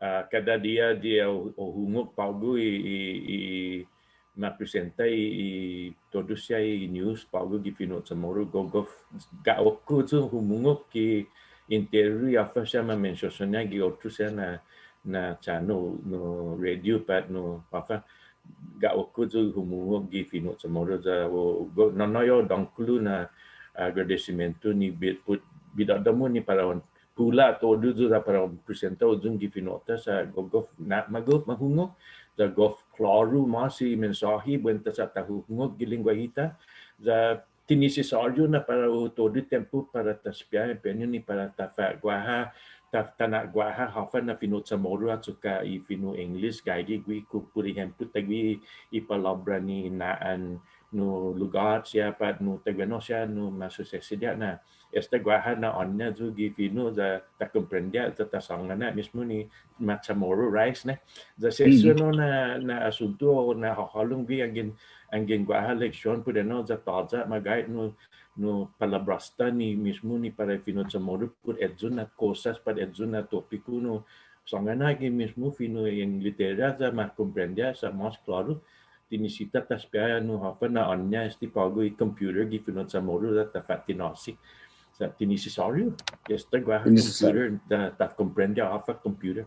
cada dia o hungok paugu i ma-presenta i todos siya i news paugu gi Fino Chamoru gogof ga oku tu humungok ki interior afa siya ma-mention niya gi otu siya na channel no radio pat no afa ga oku tu humungok gi Fino Chamoru za go nonoyo dongkulu na agradecimento ni bidadamu ni para pula todo tu para presenta ujung gi Finota sa gogof na magof mahungok za gof klaru masih mensahi buenta sa tahungok gi lingua hita za tinisi sarjo na para todo tempo para taspia penyo ni para tafa guaha tana guaha hafa na Fino Chamoru atsuka i Fino English gagi gui ku por ejemplo tagwi i palabra ni naan no lugar siapa no tagweno siya no masosesidia na esta guaja na onna zu gi Fino za ta comprendía za ta sangana mismo ni Mes Chamoru rice ne za session no na asunto na halung gi angin guaja leksyon pudeno za taza magait no palabrasta ni mismo ni para Fino Chamoru pud edzun na cosas para edzun na topico no sangana gi mismo Fino yang litera za ma comprendía sa mas claro tinisita taspia no hafa na onna esti pago i computer gi Fino Chamoru za ta fatinasi sa tinisisario esta guaja computer da comprende hafa computer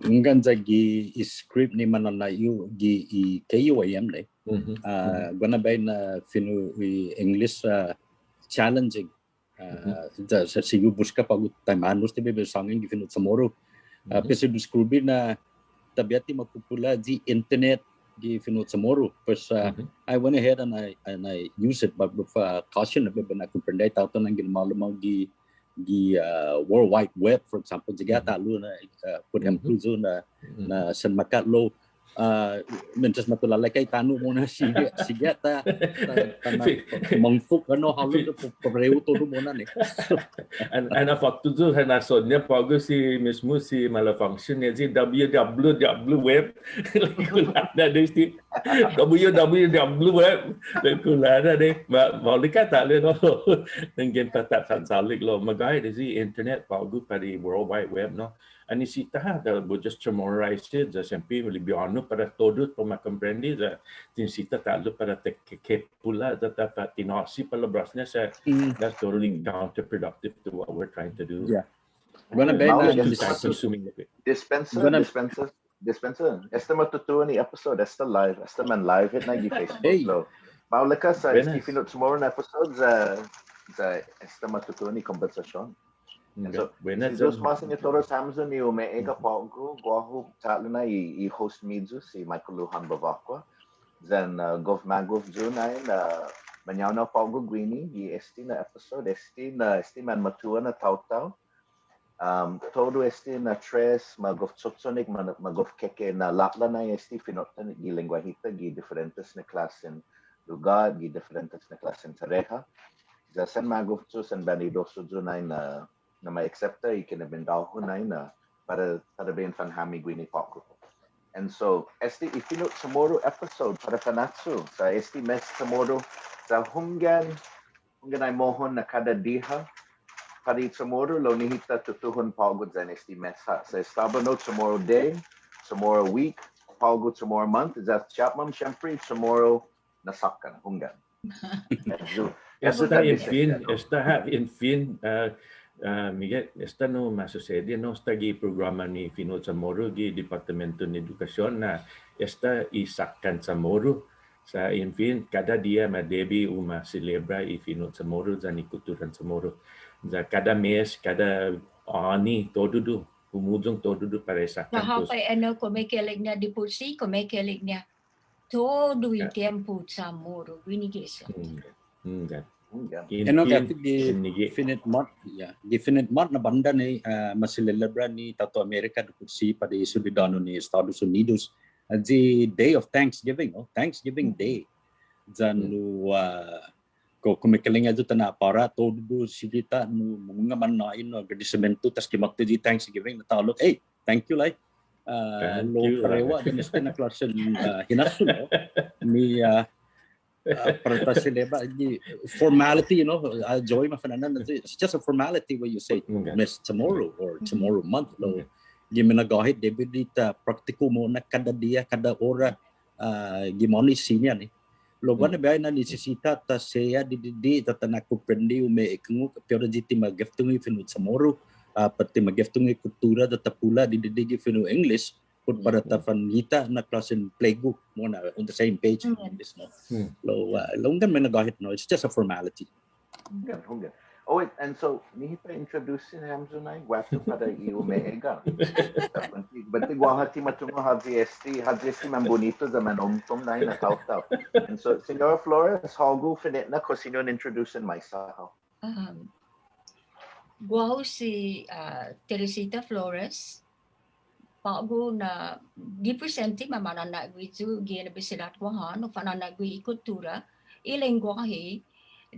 ngan za gi script ni manana yu gi i KUAM ne gonna be na Fino English challenging da sa sigu busca pagu tamanus te be sangin gi Fino Chamoru pese descobrir na tabiati makupula di internet gi Fino Chamoru but I went ahead and I used it but with caution na na comprende tao nang ginmalumang gi World Wide Web for example jiga ta lu na por ejemplo na san makatlo mentas matulala kay tanu muna siga ta mangfuk ano halu pareho todo muna ne ana faktu tu hana sonya pago si mismo si malfunction ya si www web kulada desti www web kulada de malika ta le no ngen patat salik lo magai desi internet pago pari World Wide Web no ani si taha da just summarize za sempre lebih anu para todos para comprender za tinsita talu para ke pula za ta tinasi palabrasnya sa that's totally counterproductive to what we're trying to do. Yeah. Gonna be consuming it. Dispenser. Esta matutuwa ni episode, esta man live hit na gi Facebook lo. Maulika sa Fino Chamoru na episode za esta matutuwa ni conversation. So, dos pasin ni todos Hamza ni umeega paugu guahu tatlo na i host midzu si Michael Luhan Bavakwa. Then gov magov junay na manyaw na paugu gwini i esti na episode esti man matua na taw-taw. Todo esti na tres magov tsotsonik magov keke na latla na esti finotan gi lenguahita gi diferentes na klasen lugar gi diferentes na klasen tareha. Zasan magov tsu san banidoso junay na may accepta ikinabindaho na para ben fanhami gwini paugu. And so, esti Fino Chamoru episode para Fanachu sa esti Mes Chamoru sa hunggan ay mohon na kada diha para Chamoru lo nihita tutuhon paugod sa esti mesa sa Estabano Chamoru day, Chamoru week, paugod Chamoru month, sa Chapman syempre Chamoru nasakan hunggan. Esta in fin Miget, esta no masucede no stagi programa ni Fino Chamoru gi Departamento de Educación na esta isakan Chamoru sa in fin cada dia madebi uma celebra i Fino Chamoru za ni kulturan Chamoru za cada mes cada ani todo umujung todo para isakan Hapa ano kumekeleg na dipusi kumekeleg niya todo i tempo Chamoru winigesa Eno kati definite mod na banda ni masilelebra ni Tato America do kursi pada isu di dano ni Estados Unidos the day of Thanksgiving Thanksgiving Day janu ko kumikeling adu tana para todo silita no mga manain no agradecimento tas kimakto di Thanksgiving na talo thank you like lo parewa din na klase hinasun ni para sileba formality Joey mafanana it's just a formality when you say Mes Chamoru or Chamoru month giminagahit debidita praktiko mo na kada dia kada ora gimoni sinya ni logan na bay na necesita ta seya di tatana ko prendi ume ikungu pero jiti mageftungi Fino Chamoru pati mageftungi kultura tatapula di Fino English put para tafanita na klasen playbook mo na on the same page this no longgan minagahit no it's just a formality. Hunggan. Oh, wait, and so nihita introducing him tonight. Watu pada iumega. But guahati matumo haziesti man bonito zaman omtom na ina tau. And so, Siñora Flores, hagu finit na ko sino introducing myself. Guaho si Teresita Flores. Pago na gipresenti mamana gui ju gina bisilat guahan no fanana gui kultura ilengguahi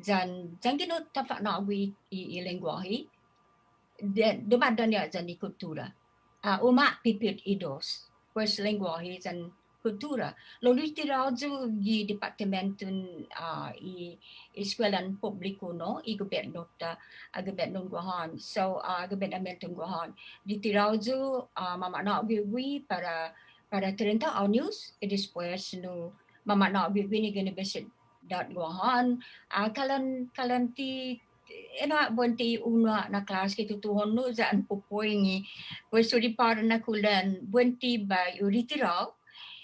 jan gino tafa na gui ilengguahi dumadan ya jan kultura uma pipit idos pues lengguahi jan kultura lo litirao ju gi departamentun i eskuelan publiko no i gobyerno guahan so gobyernamentun guahan litirao ju mamana gui para 30 años y después no mamana gui ni gonna visit dat guahan kalan ti ena buenti una na kelas kita tuhon no zaan popoingi pues di para na kulan buenti ba litirao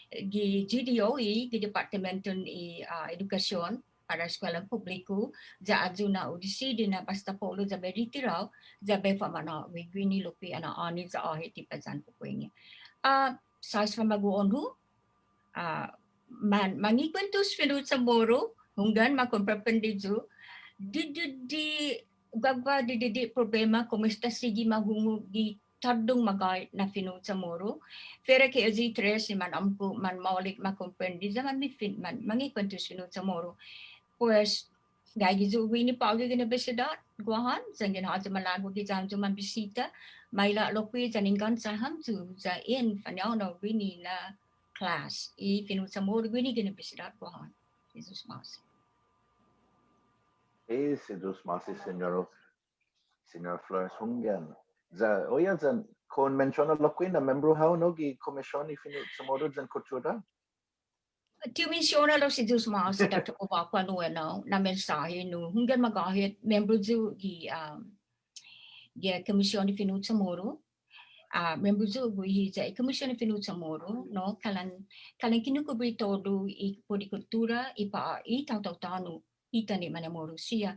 di GDOE di Departementon i Edukasyon para Eskwela Publiko za adzuna audisi di na basta polo za beritirao za befamana wigwini lupi ana ani za ahit di pazan pupuingi. Sais famaguon hu mangikwentus Fino Chamoru hunggan makomperpendizu di gagwa di problema komista sigi mahungu di tardong magay na Fino Chamoru. Pero kaya Z3 man amko man maulik makomprendi zaman man mangikwentus Fino Chamoru. Pues gagi zo wini pagi gina besidat guahan zangin haja malago di jam man bisita maila lokwi janingan saham tu za in fanyano wini na class I Fino Chamoru wini gina besidat guahan. Jesus mas. Jesus mas Siñora Flores hunggan. Za oya zan konvensyon lokwi na membro how no gi komisyon I Fino Chamoru zan kultura. Tumisyona lo si Jesus mas sa dato ko pa na mensahe no hunggan magahit membro ju gi komisyon ni Fino Chamoru. Membro ju gui sa komisyon ni Fino Chamoru no kalan kinukubri todo I kultura I tau ita ni manamoro siya.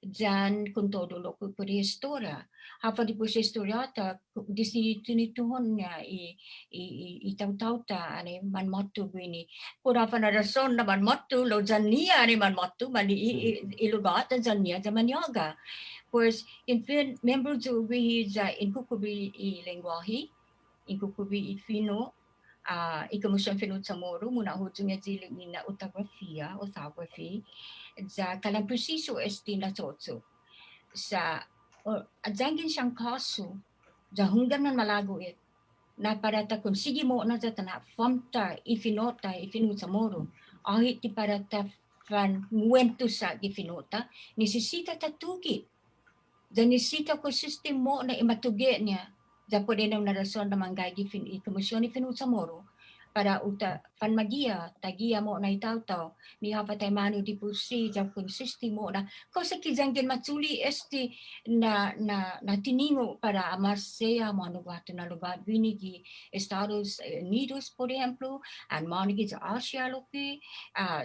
Jan kung todo lo ko puri historia. Hapa di po sa historia ta disi tinituhon niya I tau ta ani man motto gwini. Pura pa na rason na man motto lo jan niya ani man motto mali ilugat jan niya zaman yoga. Pues in member jo gwi ja in kukubi I lengguahi in kukubi I Fino I Kumision Fino Chamoru muna hujung niya jiling ni na orthography za kalang preciso na totso sa jangin siyang kaso za hunggan man malago na parata kung sige mo na sa tana famta I Fino Chamoru ahit ti parata fan nguwento sa Finota nisisita tatugi za nisita ko system mo na imatugi niya za pwede na rason na manggay I Kumision ni Fino Chamoru para uta panmagia tagia mo na itaw ni hapatay mano di pusi ja kun system mo na cosa kizangin matsuli na tiningo para amasea mo lugar na lugar binigi Estados Unidos por ejemplo and monigi sa Asia loki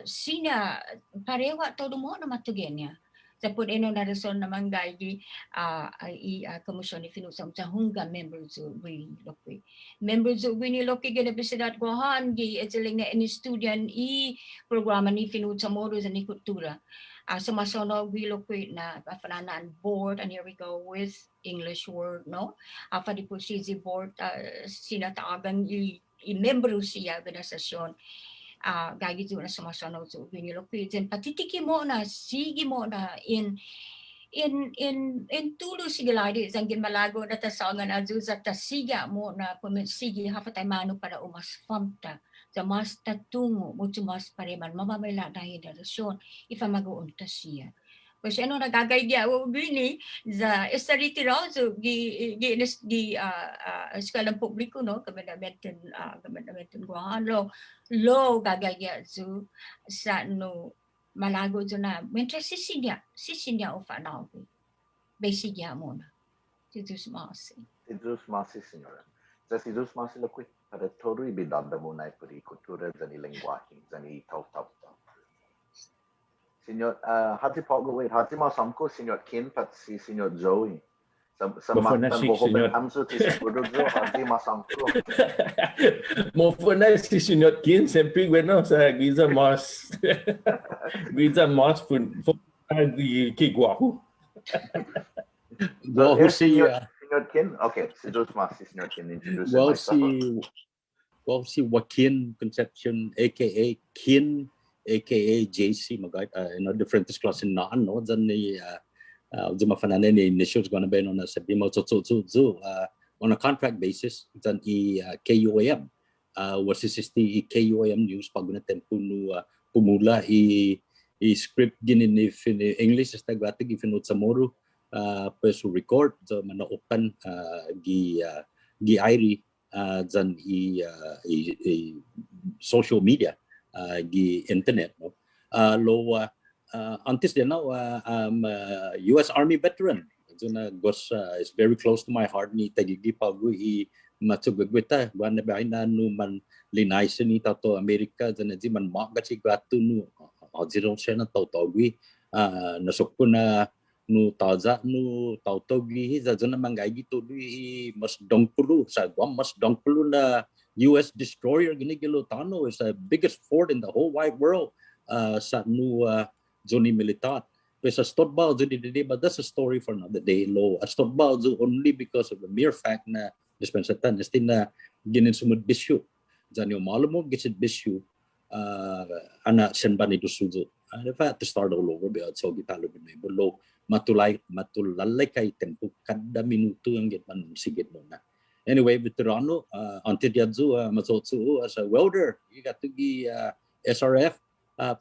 sina parewa todo mo na matugenya sa pud eno na rason na manggay I Kumision ni Fino sa hunggan members we loki members of Winnie Loki gina bisidat guahan gi etiling na inistudian I programa ni Fino Chamoru sa ni kultura. Sumasono we Loki na fananaan board and here we go with English word no. Apa di po si board sinataagan I membro siya organisasyon. Gagi na sumasono sa Winnie Loki. Then patitiki mo na sige mo na in tulo sigiladi zangin malago na tasangan azuza tasiga mo na sige hapatay mano para umas famta sa mas tatungo mucho mas pareman mamamela dahil relasyon ifamagoon ta siya Pues ano nagagay dia o gini za estariti raw so gi eskwela publiko no kabadameten Guam lo gagay dia so sa no malago jo na mentre sisinya o Fanachu basic ya mo na Jesus masi signora. Si Jesus masi lo qui para todo i bidanda mo na puri cultura zani linguaje zani tau. Signor, hati pa go wait, hati ma samko Siñot Kin pat si Siñot Joey. Sa maktan mo hoben amso ti siguro jo hati ma samko. Mo na si Siñot Kin sempre bueno sa Giza Mas pun di ki guapo. Well, Siñot Kin? Okay, si Siñot Kin introduce myself. Si Joaquin Concepcion, aka Kin, aka JC, different class in non, no, then the mafanane ni initials gonna be on a sabimo on a contract basis, then KUAM, was the KUAM news pag na tempo no pumula script ginin if in English is tagwati if Fino Chamoru pues record the mana open gi IRI then social media gi internet no antes de now I'm a US Army veteran is very close to my heart ni tagigi pagu matugwita wan na bay na no man linay ni tato America then di man magachi gatu no ojiro siya na tawtawgi nasukpo na no taza no tawtawgi za na mangay gito mas dongpulu sa Guam mas dongpulu na US destroyer ginigilo tano is the biggest fort in the whole wide world sa no zoni militar. Pues a stodbao zoni but that's a story for another day. Lo a stodbao only because of the mere fact na dispensatan istin na ginin sumud bisyo. Zani malumo gisit bisyo ana senban itu suzu. In fact, to start all over because so gitalo binay lo matulalay kay tempo kada minuto ang gitman sigit mo na. Anyway, veterano, until yadzu, masotsu as a welder, you got to be SRF,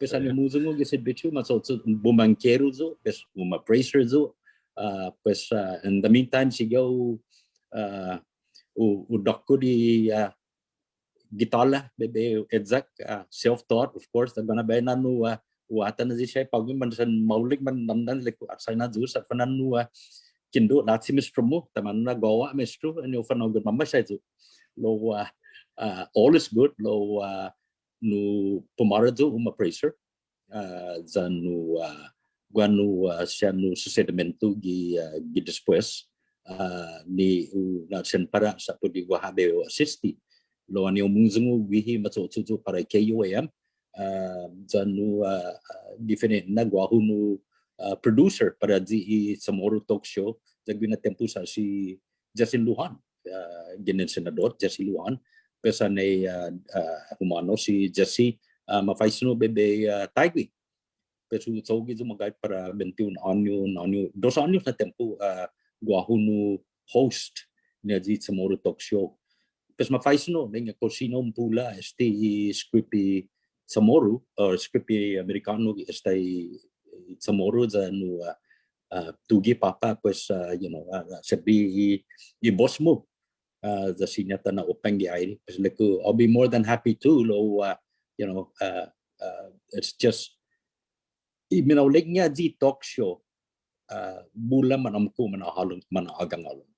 pesan yung muzo mo, gisid bitu, masotsu bumangkero zo, pes umapracer zo, pes in the meantime, sigaw, udokko di gitala, bebe, edzak, self-taught, of course, gonna be na nu, watan na siya, pag man san maulik man namdan, like, aksay na zo, sa fanan nu, kindo natsi mistro mo taman na gawa mistro and you fano good mama siya lo all is good lo no pumarado pracer zanu guanu siya no sucedimento gi después ni na sen para sa pudi wahabe assisti lo ani umuzungu wihi matso para KUAM zanu different na guahunu producer para di Chamoru talk show jagbi na tempo sa si Jesse Lujan ginin senador Jesse Lujan pesa na humano si Jesse mafaisno bebe taigwi pesu sogi zo magay para 21 anyo 2 anyos na tempo guahunu host na di Chamoru talk show pes mafaisno nga cosino mpula scripty Chamoru or scripty americano Chamoru no tugi papa pues sabi i boss mo the sinyata na open gi ID pues like I'll be more than happy to lo it's just iminawlig niya di talk show bula manamko manahalong manahagangalong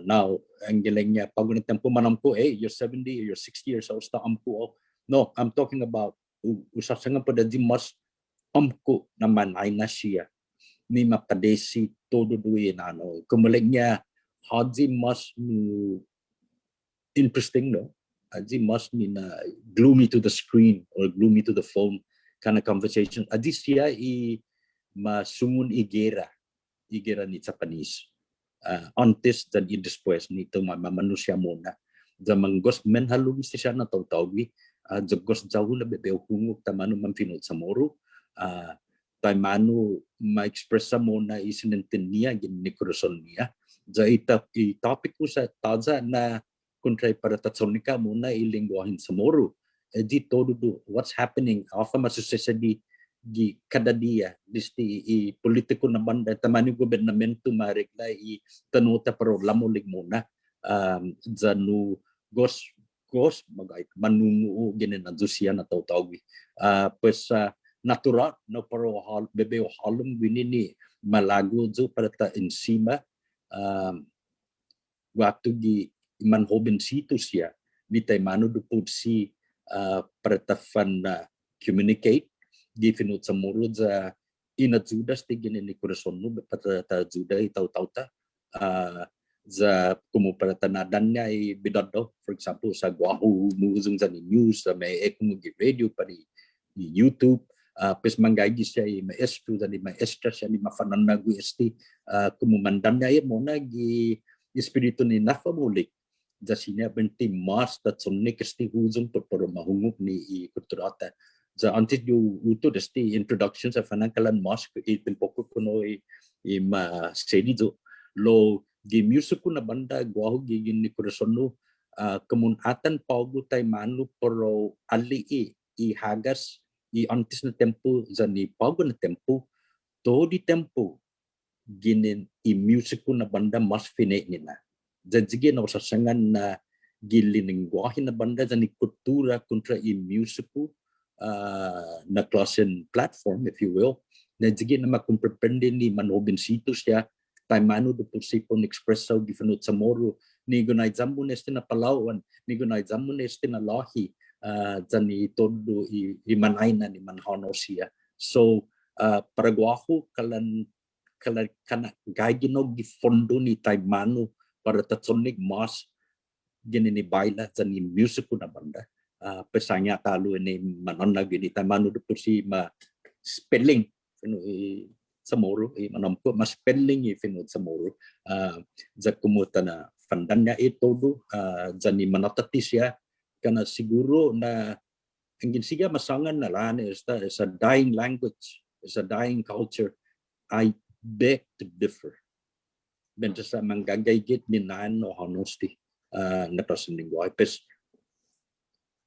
now ang giling niya pag tempo manamko you're 70 you're 60 years old sta amko no I'm talking about usasanga pa di mas amko naman ay na siya ni mapadesi todo duwi na kumuling niya hadzi mas interesting no hadzi mas ni na gloomy to the screen or gloomy to the phone kind of conversation hadzi siya masungun igera ni Japanese antes dan después nito manusia muna zaman gos men halum siya na tawtawgi jagos jauh lebih beukunguk tamanu Fino Chamoru taimanu ma-express mo na isinenten niya ni kurson niya ja topic ko sa taza na kontray para tatsonika mo na ilingwahin Chamoru di todo do what's happening afa masusesadi gi kada dia disti I politiko na banda tamani gobernamento marikla I tanuta pero lamulig muna zanu gos magay manungu ginin na dusia na tautawi pues natural no pero bebe halum winini malago zo para ta ensima waktu gi manhoben situs ya vitay mano dupud si para ta fan communicate di Fino Chamoru za inajuda stigin ni corazon no para ta juda itaw-tawta za como para tanadan niya I bidado for example sa Guahu muzung sa ni news sa may ekumugi radio pa ni YouTube pes manggagi siya I maestro ni maestra siya ni mafananagu esti kumumandan niya mo na gi espiritu ni nafamulik za sinya benti mas tat sonne kesti huzung por mahunguk ni kulturata za antes you uto desti introduction sa fanangkalan mosque tempoko kuno ma sedi zo lo gi music na banda guahu gi ni corazono kemunatan paugu tay manu pero ali I hagas I antes na tempo za ni paugu na tempo to di tempo ginin I music na banda mas fine nina jadi na sasangan na gilining guahin na banda za ni kultura kontra I music na klasen platform if you will na jadi na makomprehende ni manobin situs ya tay manu do posipon expresso di Fino Chamoru ni gunay zambo neste na Palawan ni gunay zambo neste na Lahi zani todo I manay na ni manhano siya so paraguaho kalan kana gayginog di fondo ni tay manu para tatsonig mas ginini baila zani music na banda pesanya talo ni manonag ni tay manu do posi ma spelling Fino Chamoru manampo mas spelling Fino Chamoru za kumuta na fandanya todo zani manatatis ya kana siguro na ingin siya masangan na lan is a dying language is a dying culture I beg to differ benta sa manggagaygit ni nan no honesty na personing wipes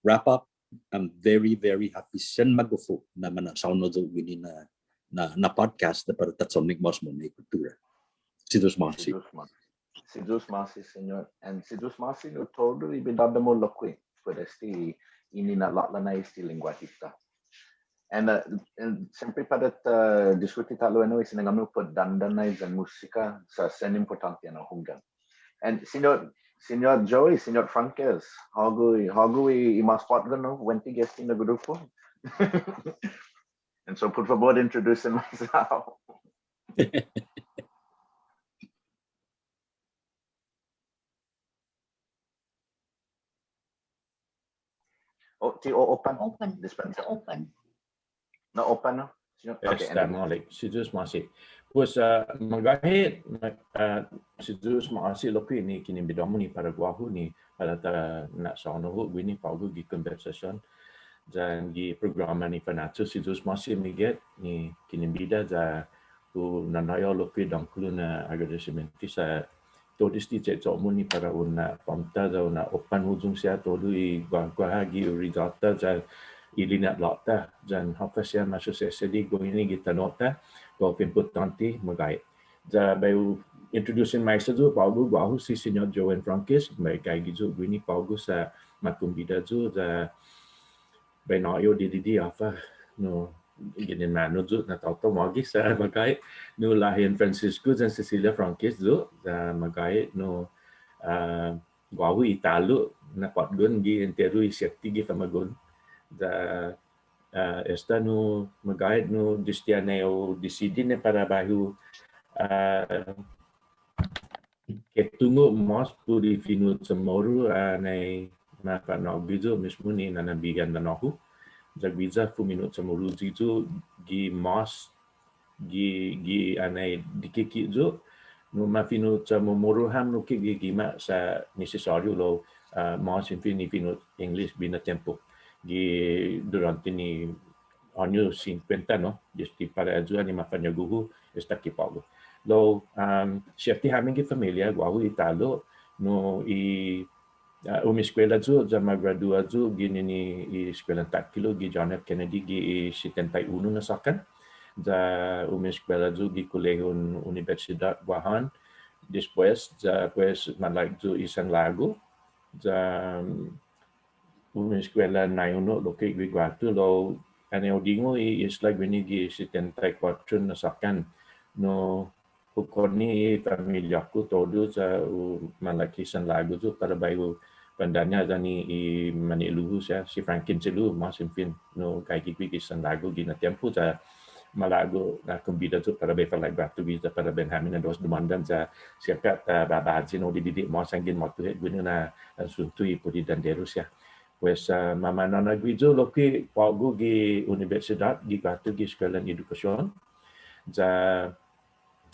wrap up I'm very happy sen magufo na manasauno zo wini na podcast na para tatsonig mas mo na kultura. Sidus Masi. Sidus Masi, senyor. And Sidus Masi no todo ibidada mo lokwe por este ini na latla na este lingua kita. And sempre para discutir talo ano isinagamo po dandanay sa musika sa sen importante na hunggan. And Siñot Joey, Siñot Franquez, hagui imaspot gano wenti guest in the grupo. And so, por favor, introducing myself. Open. Dispensa. Open. No open, no? Okay, Sidus Masi. Pues magahit Sidus Masi lopi ni kini bidamu ni para guahu ni para ta na sono hu wini paugu gi conversation dan gi programa ni Fanachu Sidus Masi Miget ni kini bida za ku nanayo lopi dangkulu na agradecimenti sa todis di cecomu ni para una pamta za una open hujung sia todu I gua gi uridata za ilinat lota dan hafasya masuk sesedi go ini kita nota go importante magay za bayu introducing myself zo paugu guahu si Siñot Joey Franquez may kay gizo gwini paugu sa matumbida zo za bayo di afa no ginin mano zo na tauto magi sa magay no lahin Francisco dan Cecilia Franquez zo za magay no guahu Italo na patgun gi enteru isyakti gi famagun da esta no magayad no distianeo decidine para bahu ketungo mas puri Fino Chamoru na mapanabizo mismo ni nanabigan na nahu jagbiza Fino Chamoru jizo gi mas gi anay dikikizo no ma Fino Chamoru ham no kigima sa necessario lo mas Fino English bina tempo durante ni anno 50 no gesti para ajua ni mafanyaguhu esta kipago lo siati hamin ki familia guahu Italo no escola zo za magradua zo gini ni escola takilo gi John F Kennedy gi 71 na sakan za escola zo gi Colegio Universidad Guam. Después za pues malak zo isang lago za escola na uno lo que gi guatu lo aneo dingo isla gini gi 74 na sakan no Hukoni familia aku todo sa malaki isang lago zo para bayo pandanya zani i maniluhu siya si Franklin silu masin no kay kiki isang lago gina tempo sa malago na kumbida zo para bay palay batu visa para Benjamin na dos demandan sa siakat babad sino dididik mo sanggin mo tuhet guna na suntui pudi dandero siya pues mama nana guizo loki pago gi universidad gi batu gi sekolah edukasyon za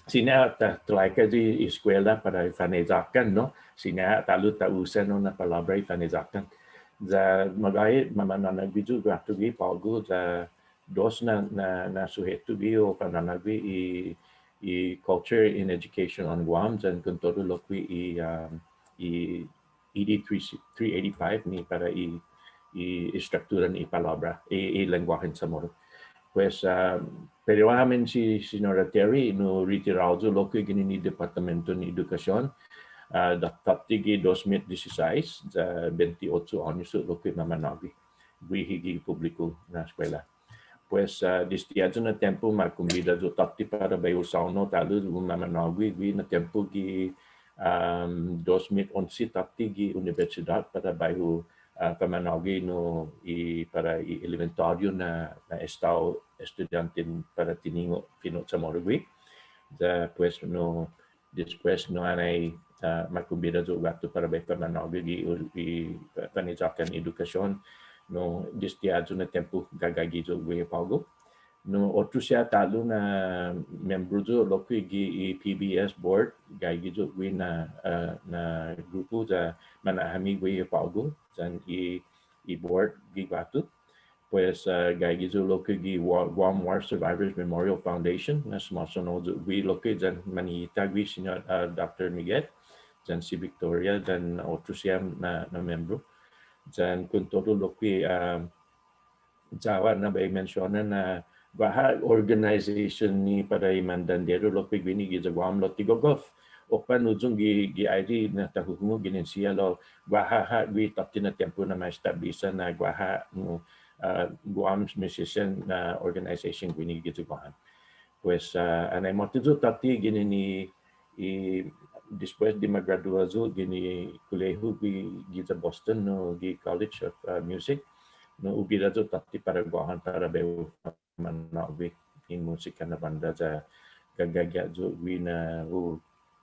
sina telaika di escuela para fanezakan no sina talu ta usan no na palabra fanezakan za magai mama nana bizu gatu gi pago za dos na suhetu gi o panana gi i culture in education on Guam dan kontoru lokwi i ED 385 ni para i strukturan i palabra i lenguaje Chamorro. Pues pero amin si Siñora Terry no retirado lo que gini ni Departamento de Educación dataptigi 2016 za 28 anos lo que mamanagi higi público na escuela. Pues distiado na tempo ma convida do tapti para bayo sauno talu mamanagi na tempo gi 2011 tapti gi universidad para bayo pamanagi no para elementário na estado estudiante para tiningo Fino Chamoru pues no después no anay makumbira do gato para bay pamanagi i panizakan edukasyon no distiado na tempo gagagi do pago no otro siya talo na membro do lokwi gi PBS board gagi do na grupo da manahami pago dan i board gi gato pues gagi do lokwi gi Guam War Survivors Memorial Foundation na sumasunod wi lokwi dan manita wi Siñot Dr. Miget dan si Victoria dan otro siya na membro dan kung todo lokwi Jawa na ba i-mentionan na baha organization ni para imandandero lo pigwini gi Guam lo tigogof opan ujung gi ID na tahumu ginin siya lo baha ha wi tapti na tempo na may establisa na baha no Guam's musician na organization gwini gi Guam. Pues anay mo tizo tapti ginin ni después de magradua zo gini kulehu gi Boston no gi College of Music no ubira zo tapti para Guam para beu manawi in musika na banda za gagagya zo wina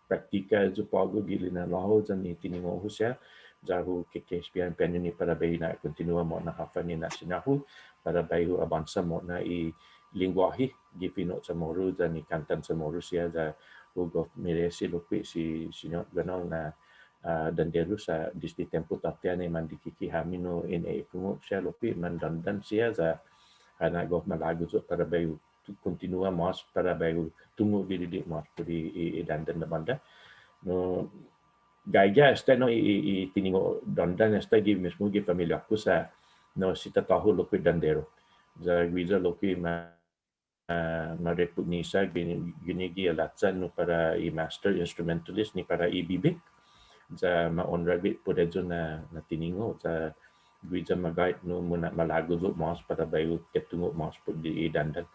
praktika zo pago gili na laho za ni tiningo husya za hu kekespian penini para bay na continua mo na hafani na sinahu para bay hu avansa mo na i lingwahi gi Fino Chamoru za ni kantan Chamoru siya za hu go meresi lokwi si Siñot ganong na dandero sa disti tempo taptian ay mandikiki hamino in kumo siya lokwi mandandan siya za ana go malago so para bayo continua mas para bayo tungo dili mas pudi dandan na banda no gaya esta no i tiningo dandan esta gi mismo gi familia ko sa no sita tahu lokwi dandero za guiza lokwi marepugnisa gini gi alatsan no para i master instrumentalist ni para i bibig za maonrabit podezo na tiningo za guiza magait no muna malago zo mas para bayo ketungo mas po di dandan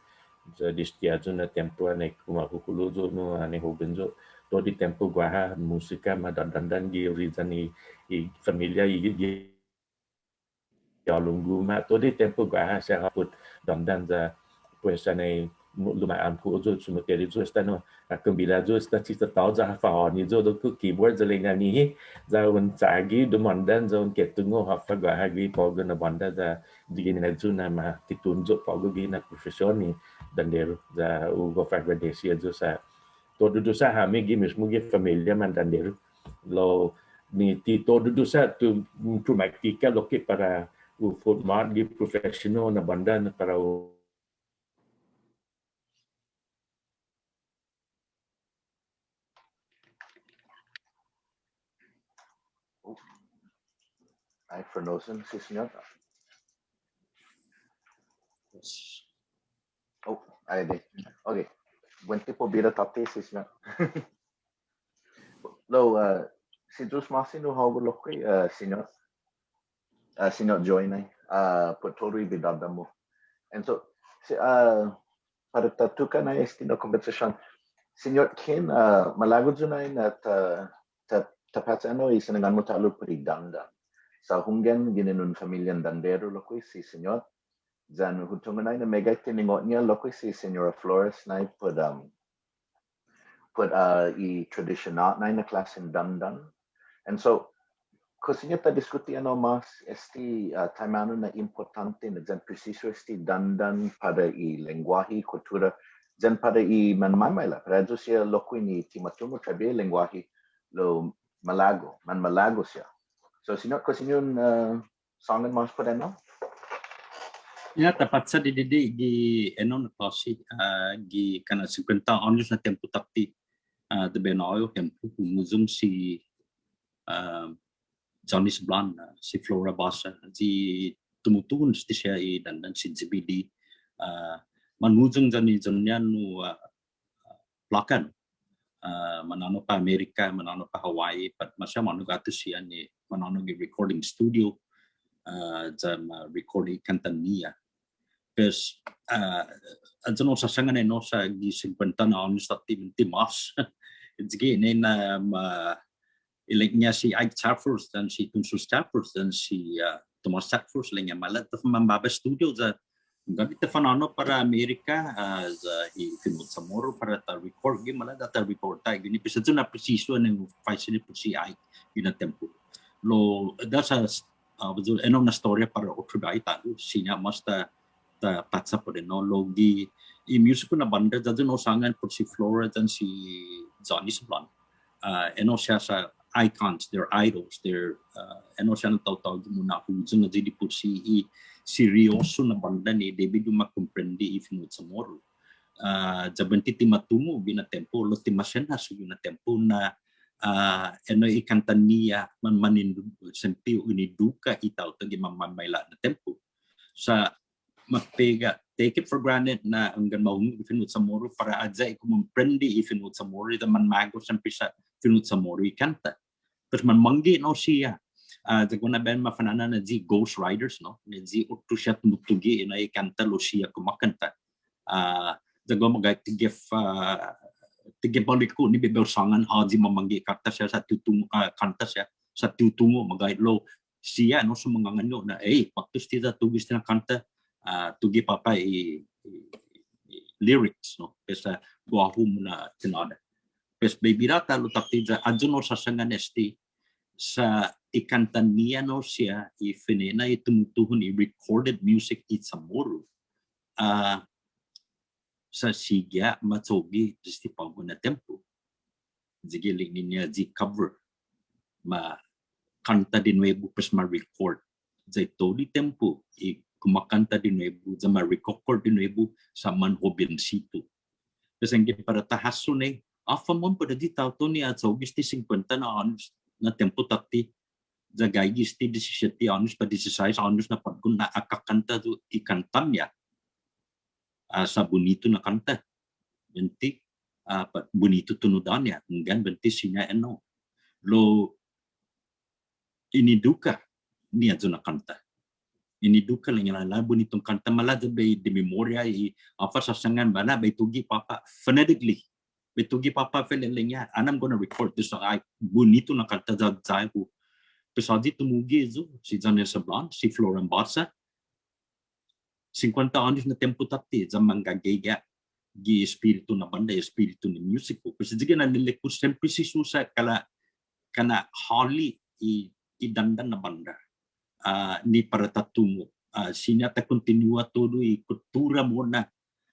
za distiazo na tempo ane kumakukulo zo no ane hobenzo to di tempo guaha musika madadandan gi rizan i familia i alunggu ma to di tempo guaha sa haput dandan za pues ane lumayan po zo sumuteri zo esta no akambila zo esta cita tao za hafa ni zo do keyboard za lenga ni za un tsagi dumandan za un ketungo hafa guaha gi pogo na banda za digini na zo na ma titunjo pogo gi na profesyon ni dandero za ugo fagradesi zo sa todo sa hami gi mismo gi familia man dandero lo ni ti todo sa tu practica lo que para formar gi profesional na banda na para Ay Fernosen, si Siñot. Oh, ay di. Okay. Buen tipo bira tapte si Siñot. Lo, si Drus Masi no hawag lokay, Siñot. Siñot Joey na. Putori bidada mo. And so, para tatukan na estino conversation, Siñot Ken, malagod yun na tapat ano isinangan mo talo perigdanda. Sa hunggan ginenun familyan dandero lokoy si Siñot. Zan hutungan na mega tiningot niya lokoy si Siñora Flores na put i traditional na class in dandan. And so, kasi niya ta diskuti ano mas esti taimano na importante na dyan preciso esti dandan para i lengguahe, kultura, dyan para i manmamayla. Para dyan siya lokoy ni timatumo trabe lengguahe lo malago siya. So, sino kasi yun songan mas pa rin no? Ya, tepat sa di enon klasi gi kana 50 anos na tempo takti de benoyo tempo muzum si Johnny Blan si Flora Basa di tumutun sti siya dan si GBD manuzung jani janyan nu plakan manano pa Amerika manano pa Hawaii pat masya manu gatu siya ni manano gi recording studio jam recording kantania because ano sa sangan no sa gi 50 na anos takti mas jadi na iliknya si Ike Chaffers dan si Tunsus Chaffers dan si Thomas Chaffers lengnya malat mambaba studio za gabi tefanano para Amerika i Fino Chamoru para ta record gi malat ta record ta gini bisa na preciso ng faz ni si Ike gina tempo lo dasa betul enom na storya para otribay ta sinya masta ta patsa po din no logi i music na banda jadi no sangan por si Flora dan si Johnny Blan eno siya sa icons, they're idols, they're ano siya ng tawag muna kung na jadi po si seryoso na banda ni David yung makomprendi if Fino Chamoru. Jabanti timatumo bina tempo, lo timasyan na so na tempo na ano ikantan niya manindu sempi uniduka itaw tagi mamamayla na tempo. Sa magpega, take it for granted na hanggang maungi Fino Chamoru para aja ikumprendi if Fino Chamoru ita man mago sempi sa Fino Chamoru ikanta. Terus manmanggi no siya. Jaguna ben mafanana na di Ghost Riders no. Ni di utu siya tumutugi na ikanta lo siya kumakanta. Jago magay tigif balik ko ni bebel sangan haji mamanggi kanta siya sa tutungo kanta siya sa tutungo magay lo siya no sumanganganyo na paktus tita tugis na kanta tugi papa lyrics no. Pesa guahu muna tinada. Pes baby rata lo takti ja adjuno sa sangan esti sa ikantan niya no siya ifinena itumutuhon recorded music it Chamoru sa sigya matsogi disti pago na tempo jigiling niya di cover ma kanta di nuevo pes ma record jay toli tempo kumakanta di nuevo ja ma record di nuevo sa manhobinsito pes ang para tahaso ne afamon pada di tao to ni at so gisti 50 na anos na tempo takti jagay gisti 17 anos pa 16 anos na pagkun na akakanta to ikantam ya sa bonito na kanta benti bonito tunudan ya hanggang benti sinya eno lo iniduka niya zo na kanta iniduka lang yung bonitong kanta malada bay di memoria afa sa sangan bana bay tugi papa phonetically Betugi papa feeling and I'm gonna record this song. Bonito na kanta jai ko. Pesadi tumugi zo si Johnny Blan, si Flora Basa. 50 anos na tempo takti zaman gagega gi espiritu na banda espiritu ni music ko. Kasi diga na nilekpo sempre si susa kana hali i dandan na banda. Ni para tatumo. Sinya ta continua todo i kultura mo na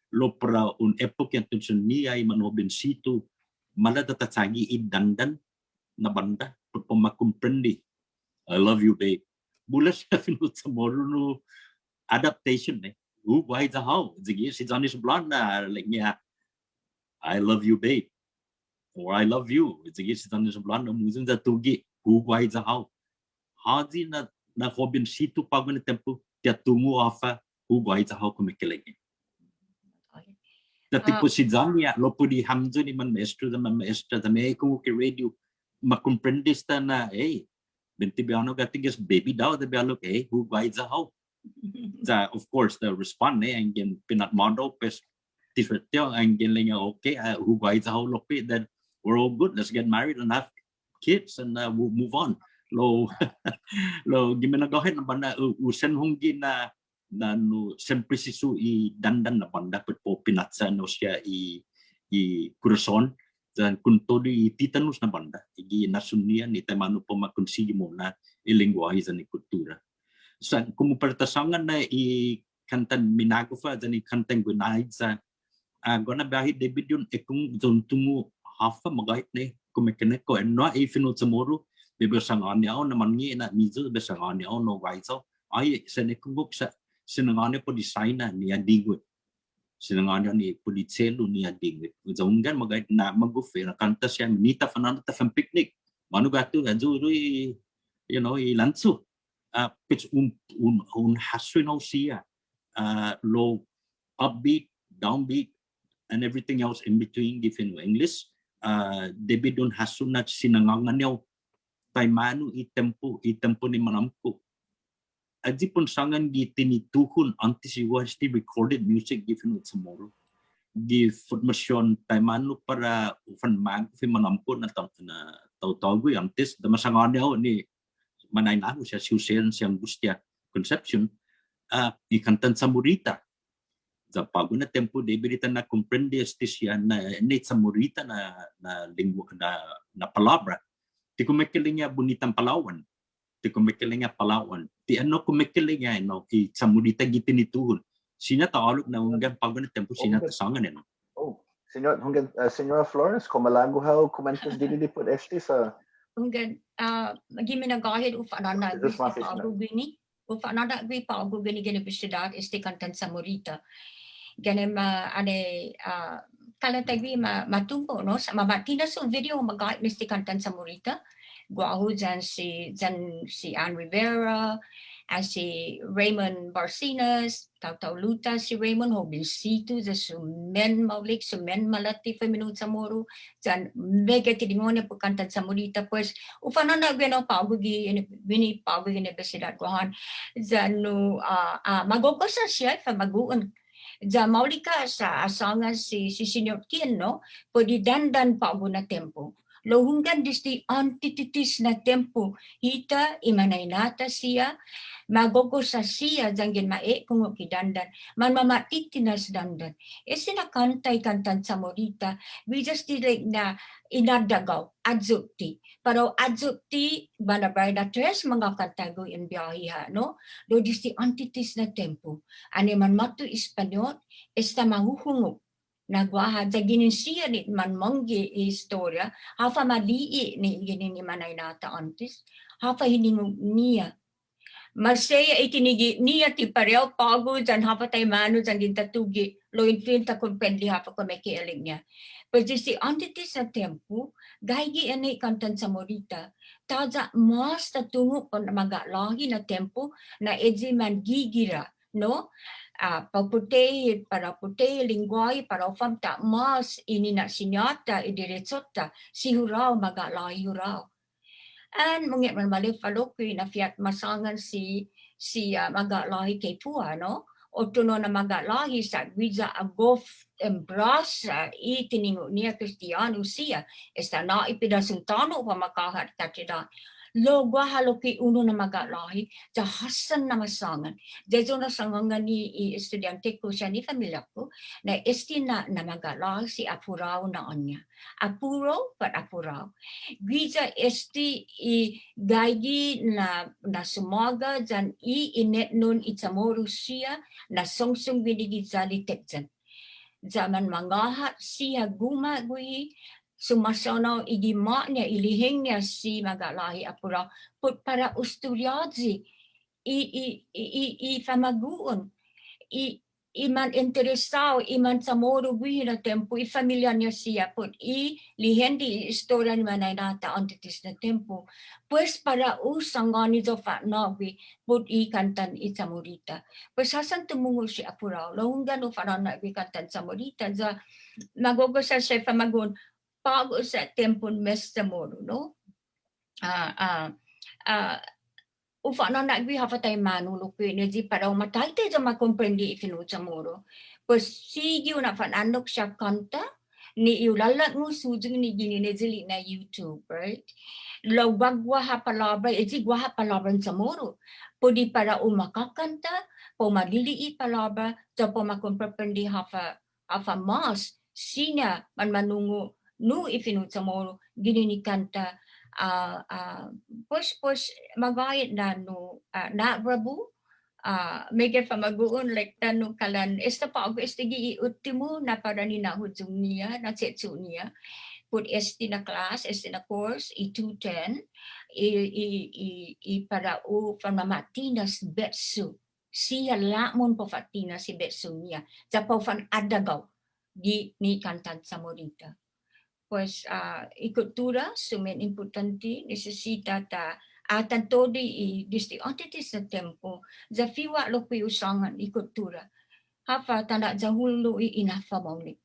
lo para un epoca yang niya ay manobinsito malada tatagi idandan na banda por makomprendi I love you babe bulas sa Fino Chamoru no adaptation why the how sige si Johnny Blan na like niya I love you babe or I love you sige si Johnny Blan na musin da tugi why the how haji na na jovencito pago na tempo tia tungu afa huguay sa hau kumikilig. Dati po si Zania, lo po di hamzo ni man maestro da may kung ki radio makomprendista na binti biano gatigas baby daw da bialo huguay sa hau. Of course the respond ang gin pinat model pes t-shirt ang gin linga huguay sa hau lopi then we're all good, let's get married and have kids and we'll move on. Lo gimana gahin na banda usen honggi na no sempre sisu I dandan na banda po pinatsa no siya I kurason dan kun todo I titanus na banda igi nasunian ni tamano po makonsigi mo na ilengguwahe sa ni kultura sa kumupertasangan na I kantan minagofa dan I kantan gunahid sa gona bahid David yun kung zontungu hafa magahit na kumekenek ko no Fino Chamoru bebesangan niya naman ngi na mizo besangan niya no waiso ay senekunguk sa sinangane po designer niya dingwit sinangane ni politselo niya dingwit uzonggan magay na magufe na kanta siya minita fanana ta fan picnic manu gato anjuro ilansu pitch un haswino siya low upbeat downbeat and everything else in between given English David don hasunat sinangangan niya taimanu itempo ni manamko Aji pun sangan di tinituhun antes iwas di recorded music given Chamoru di formation taimanu para ufan mag fi manamko na taw-taw antes da masangan niya ni manay na siya siusen siyang Siñora Concepcion ikantan Chamorita da pago na tempo de birita na comprende siya na Chamorita na lingua na palabra ti kumekelinga bonitang Palawan ti kumekelinga Palawan ti ano kumekelinga ki Chamorita gitinituhon sinya taalog na hanggang pago na tempo sinya tasangan Siñora Flores komalago how commentos dili di put sa hanggang giminagahid ufanana ufanana gwi pa go gani universidad kantan Chamorita ganem ane kalatagwi matumpo no sa mabatina so video magahit kantan Chamorita guaho dyan si Ann Rivera, si Raymond Barcinas, Taw Luta, si Raymond Hobincito, sumen maulik, sumen malati, Fino Chamoru, dyan mega tidingonya po kantan Chamorita, pues ufanana gano pagugi, wini pagugi universidad guahan, dyan magokosa siya, maguun. Dyan maulika sa asanga si Siñot Joey, no? Pwede dandan pago na tempo. Lohunggan disti antititis na tempo hita imanay nata siya magogo sa siya janggin mae kung kidandan man mamatitinas dandan sinakantay kantan Chamorita we just did like na inadagaw adzukti pero adzukti banabay na tres mga kantago in biyahiha no do disti antitis na tempo ani man matu Espanyol esta mahuhungok nagwaha sa ginin siya ni man manggi istorya hafa malii ni ginin ni manay nata antes hafa hiningog niya masaya itinigi niya ti pareho pago dyan hafa tayo mano dyan din tatugi lo infil ta kumpendi hafa ko may kialing niya pero si antitis sa tempo gaygi anay kantan Chamorita taja mas tatungo ko na magalahi na tempo na edzi man gigira no pagputay para putay lingway para ufam ta mas ini na sinyata idiretsota si huraw magalahi huraw and mungit man balik falokoy na fiat masangan si magalahi kay Pua no o tuno na magalahi sa gwidza agof embrasa itiningo niya Kristiyano siya esta na ipidasuntano pa makahat katida Logwa haloki uno na magalahi jahasan na masangan. Dejo na sangangan ni estudyante ko siya ni familia ko na estina na magalahi si apuraw na anya. Apuraw pat apuraw. Gwija esti gaygi na sumaga jan inet nun Chamoru siya na songsong binigid sa litek jan. Zaman mangahat siya gumagwi sumasono igima niya ilihing niya si magalahi apura para usturyadzi i famaguon iman interesado, iman Chamoru gui na tempo, i familia niya siya po, lihendi istorya ni manay nata antitis na tempo, pues para usang ngani do fa nawi, po kantan i Chamorita. Pues hasan tumungo si Apurao, lahunggan o farana i kantan Chamorita, za magogosal siya pamagun, pago sa tempo Mes Chamoru, no? Ufa na nagwi hafatay manu lupi neji para umatay te jama komprendi Fino Chamoru. Pues sigiu na fananok siya kanta ni iulala ngu sujung ni gini nejili na YouTube, right? Lo bagwa ha palabra, eji gwa ha palabra Chamoru. Podi para umakakanta, po malili palabra, so po makomprendi hafa mas, sinya man manungu nu Fino Chamoru, gini ni kanta, push magayat na no na rabu Miget pamaguon like tanu kalan esta pa ako estigi ultimo na para ni na hujung niya na setsu niya put esti na class esti na course i 210 i para u famamatinas betsu siya lamon po fatina si betsu niya sa po fan adagaw ni kantan Chamorita. Pues cultura sumen importante necesita ta atan todo i disti antitis na tempo za fiwa lo pi usangan i cultura hafa tanda za hulu i inafa mauli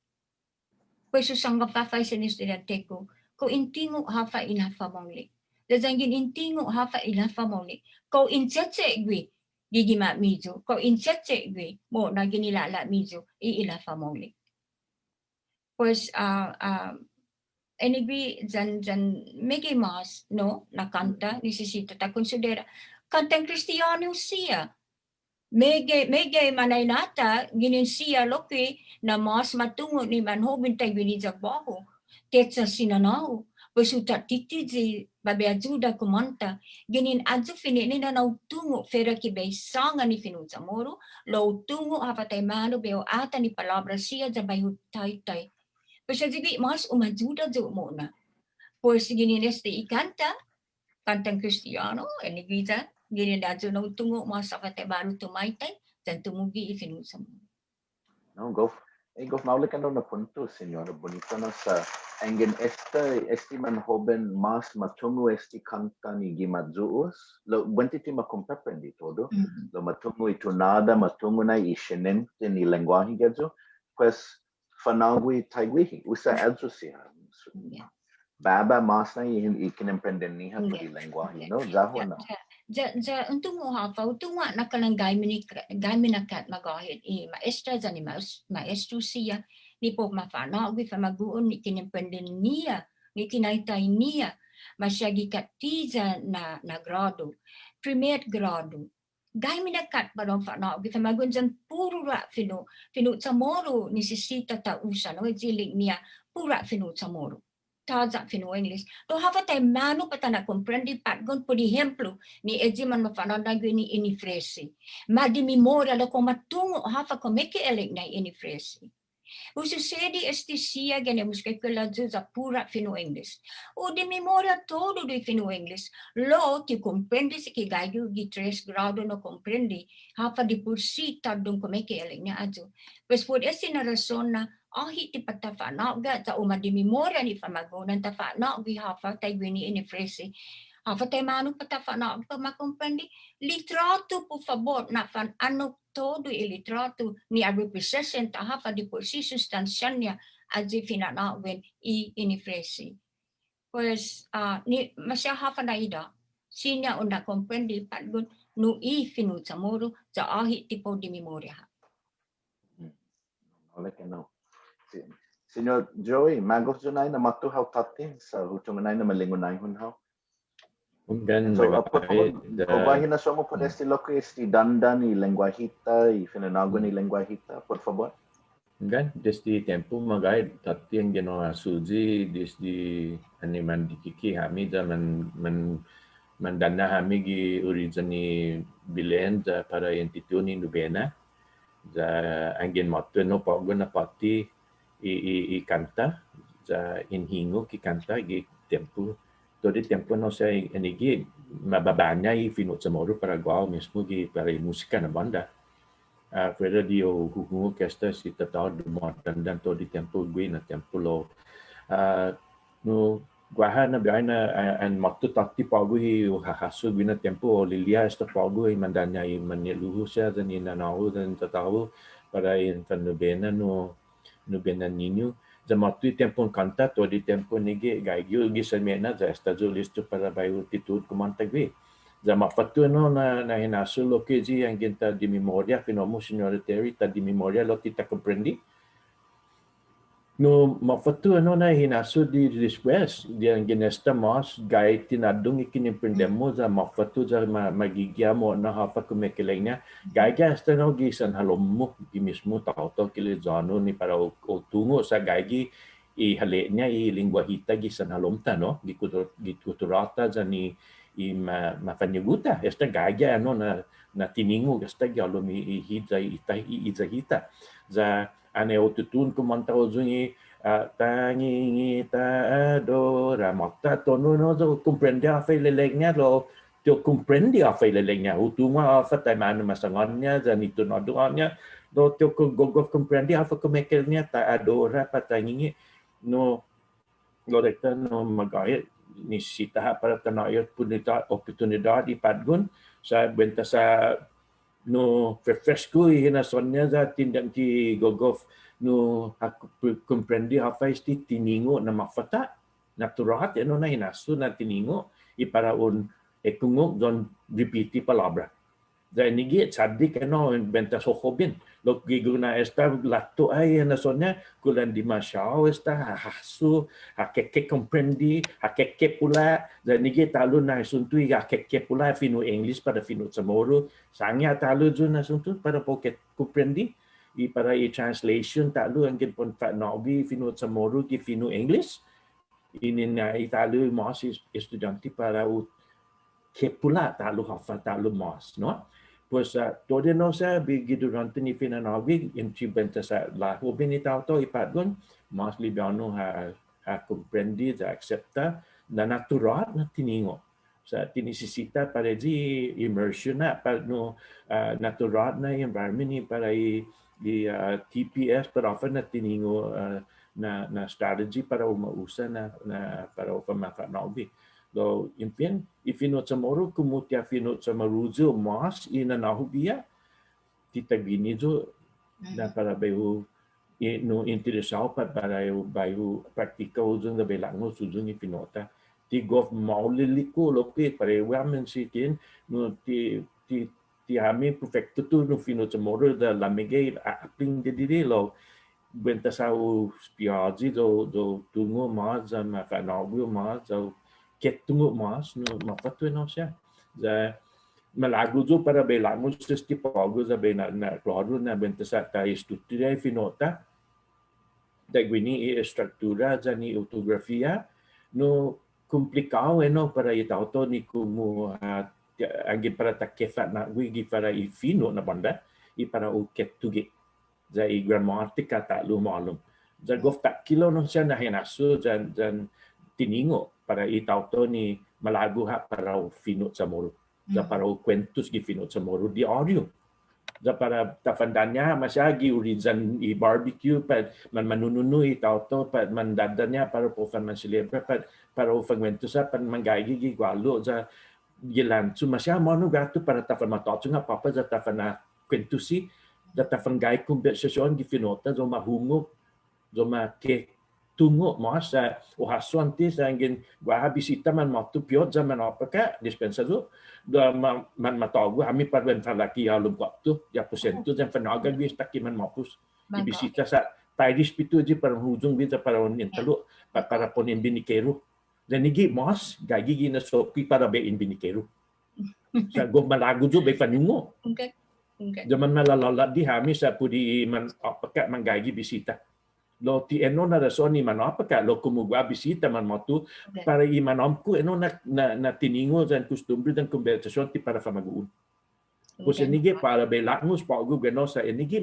pues usanga pafay sa estudyante ko intingo hafa inafa mauli da zangin intingo hafa inafa mauli ko inchetse gwi gigima mizo ko inchetse gwi mo na ginilala mizo i inafa mauli pues anyway, dyan Mickey Mouse, no, na kanta, necesita ta considera. Kantang Kristiyano siya. Megay manay nata, ginin siya loki na mas matungo ni manhobin tayo binizagbaho. Tetsa sinanaw. Pasuta titidzi, babeajuda kumanta. Ginin adzo finini na nautungo, fera kibay sanga ni Fino Chamoru, lautungo hafatay mano beo ata ni palabra siya jabay hutay-tay. Pues jadi mas umajuda jo muna. Pues ginines de ikanta, kantang Kristiyano, and gita, gininajo na utungo mas akate baru tumaytay, dan tumugi Fino Chamoru. No, go maulikan na punto, Siñora Bonita, na sa engin esti man hoben mas matungo esti kanta ni gimadzuos, lo buentiti makompeprendi todo, lo matungo itunada, matungo na ishenente ni lenguaje gedzo, pues fanagui taigwihi, usa elzo siya. Baba mas na ikinemprenden niya po di lenguaje, no? Zaho na. Ja untung mo hafa, untung nga nakalang gaminakat magahit i maestra za ni maestro siya, ni po mafanagui famaguon ni kinemprenden niya, ni tinaytay niya, masyagi katiza na grado, primer grado. Dahil minakat pa rin fanagui famaguon dyan puro ra Fino Chamoru nisisita tausan, o jiling niya, pura Fino Chamoru. Taza Fino English. To hafa tayo mano pa na comprendi patgon por ejemplo ni ejiman mafanagui ni inifresi. Madimimora lo kung matungo hafa kumeke elik na inifresi. Ususedi esti siya ganemos kay kaladzo za pura Fino English. O di memoria todo de Fino English. Lo ti comprendi si kigayo di 3 grado no comprendi. Hafa di pursita dong kumeke elik niya adzo. Pues por esi na rason na ahit ti patafana ga ta umadi memoria ni famagonan tafana gi hafa tay gwini inifresi. Hafa tay mano patafana pa makomprendi. Litrato po favor na fan ano todo il litrato ni a representa hafa di por si sustansya aji finanawen i inifresi. Pues ni masya hafa na ida sinya onda comprendi patgon no i Fino Chamoru sa ahit tipo di memoria. Oleh kena. Siñot Joey, magos junay na matuhaw tatin sa hutunganay na malingunay hunhaw. Unggan So bahin na somos por este lo que esti dandan y lenguajita y finanago ni lenguajita, por favor. Unggan desde tempo magay tati ang ginawa suji desde animan dikiki hami da mandana hami gi origin ni bilen da para instituto ni Nubena da angin motto no pago na pati i kanta da inhingo ki kanta gi tempo. Todo tempo no sei enigi mababanya i Fino Chamoru para Guam mesmo que para música na banda. Fuera dio hukungo kesta si tatao dumotan dan to di tempo gue na tempo lo. No guaha na biay na an maktu takti pagu hi hahasu gue na tempo lilia esta pagu hi mandanya i maniluhu siya dan inanahu dan tatao para in fanubena no bena ninyo. Za maktu tempo kanta to di tempo nige gaigyo gi semena za esta zo listo para bayu titud kumanta gue. Za mafatu no na hinasu lo ke ji ang ginta di memoria finomo Siñora Teresita di memoria lo kita comprendi. No mafatu no na hinasu di después di ang ginesta mas gai tinadung ikinimprendemo za mafatu za magigya mo na hafa kumekelenya gai esta no gisan halommo gi mismo tao kile zano ni para o tungo sa gai gi i halenya i lingua hita gisan halomta no gi kuturata za ni i mafanyaguta esta gaya no na tiningo esta gyalo mi hita hita za ane otutun kumanta ozungi tangi ta adora makta tono no zo comprende a fe lelegnya lo to comprende a fe lelegnya utuma fa ta manu masangannya za nito no doanya do to gogo comprende a fa komekelnya ta adora patangi no loreta no magaya nisita para tanayot oportunidad ipadgun sa benta sa no fresco hinasonnya za tindang ti gogof no aku comprendi hafais ti tiningo na mafata naturat no na hinasu na tiningo para un ekungo don repeat palabra za nigi sadik no benta sohobin lo giguna esta lato ay nasonnya kulan di masyao esta hasu hakeke comprendi hakeke pula za nigi talu na suntui hakeke pula fino English para Fino Chamoru sangya talu jun na suntu para poket comprendi para translation talu ang pon fa nobi Fino Chamoru ki Fino English ini na italu mas estudianti para u ke pula talu hafa talu mas no. Pues todo no sa bigi durante ni finanawi in benta sa la hobin ni tao to ipadgon mas libiano ha comprendi za accepta na natural na tiningo sa tinisisita para di immersion na para no natural na environment ni para i TPS para offer na tiningo na strategy para umausa na para offer mafanawi. Lo impin Fino Chamoru kumutia Fino Chamoru zo mas ina nahubia kita gini zo na para bayu no interesado para bayu praktikal zo na belango suzung Finota ti gof mauliliko lo pe para wamen sitin no ti ami perfecto tu no Fino Chamoru da la Miget aping de lo benta sa spiazi do tungo mas ma fanawu mas ket tungo mas no mapatu no siya za malago zo para belango sa stipago za na klaro na benta sa ta estrutura Finota dagwini estructura za ni ortografia no complicado no para itauto ni como angin para takefa na wigi para Fino na banda para o ket tugi za gramatika ta lumalum za gof tak kilo no siya na hinaso jan tiningo para itauto ni malago ha para o Fino Chamoru. Za para o kwentos gi Fino Chamoru di audio. Za para tafandanya masyagi urizan i barbecue pa man manununu itauto pa mandadanya para po fan man celebre pa para o fagwento sa pan manggagi gi gwalo za gilan su masya mo no gato para tafan matotso nga papa za tafana kwentusi za tafangay konversasyon gi Finota zo mahungo zo make tungo mas o hasuan ti sa angin gua bisita man matu piot zaman apa ka dispensa zo man matago kami parwen falaki alum waktu ya posento jam fanaga bis takiman mapus bisita sa taidis pitu ji para hujung bisa para onin talo para ponin binikero dan nigi mas gagi gina sopi para bein binikero sa go malago zo be fanungo zaman malalala di hami sa pudi man apa ka manggagi bisita lo ti eno na rason ni manapa ka lo kumugwa bisita man motu para i manomku eno na tiningo dan costumbre dan conversation ti para famaguun. Pues enige para belangos pa gu gano sa enige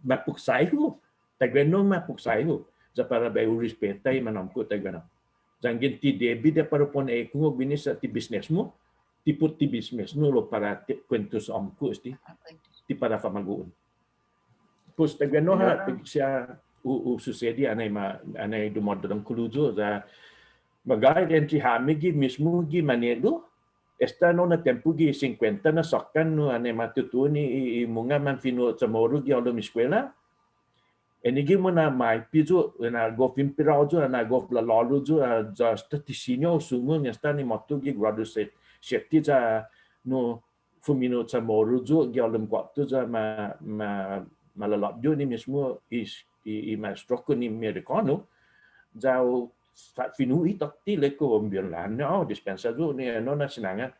mapuksay ho. Tagano mapuksay ho. Sa para bayu respeta i manomku tagano. Jangin ti debit da para pon e kung binis sa ti business mo. Tiput ti business no lo para kwentos amku esti. ti para famaguun. Pus tagano ha siya susedi anay dumodong kulujo za magay entry hamigi mismo gi manedo esta no na tempo gi 50 na sokkan no anay matutuni munga man Fino Chamoru gi alo miskwela. Enigi mo na mai pijo na go pimpirao jo na go lalo jo just tisinyo sumo esta ni motu gi gradu set seti ja no Fino Chamoru jo gi alo kwatu ja malalap jo ni mismo i maestro ko ni americano ja Fino itakti leko ambirlan no dispensa jo ni no na sinanga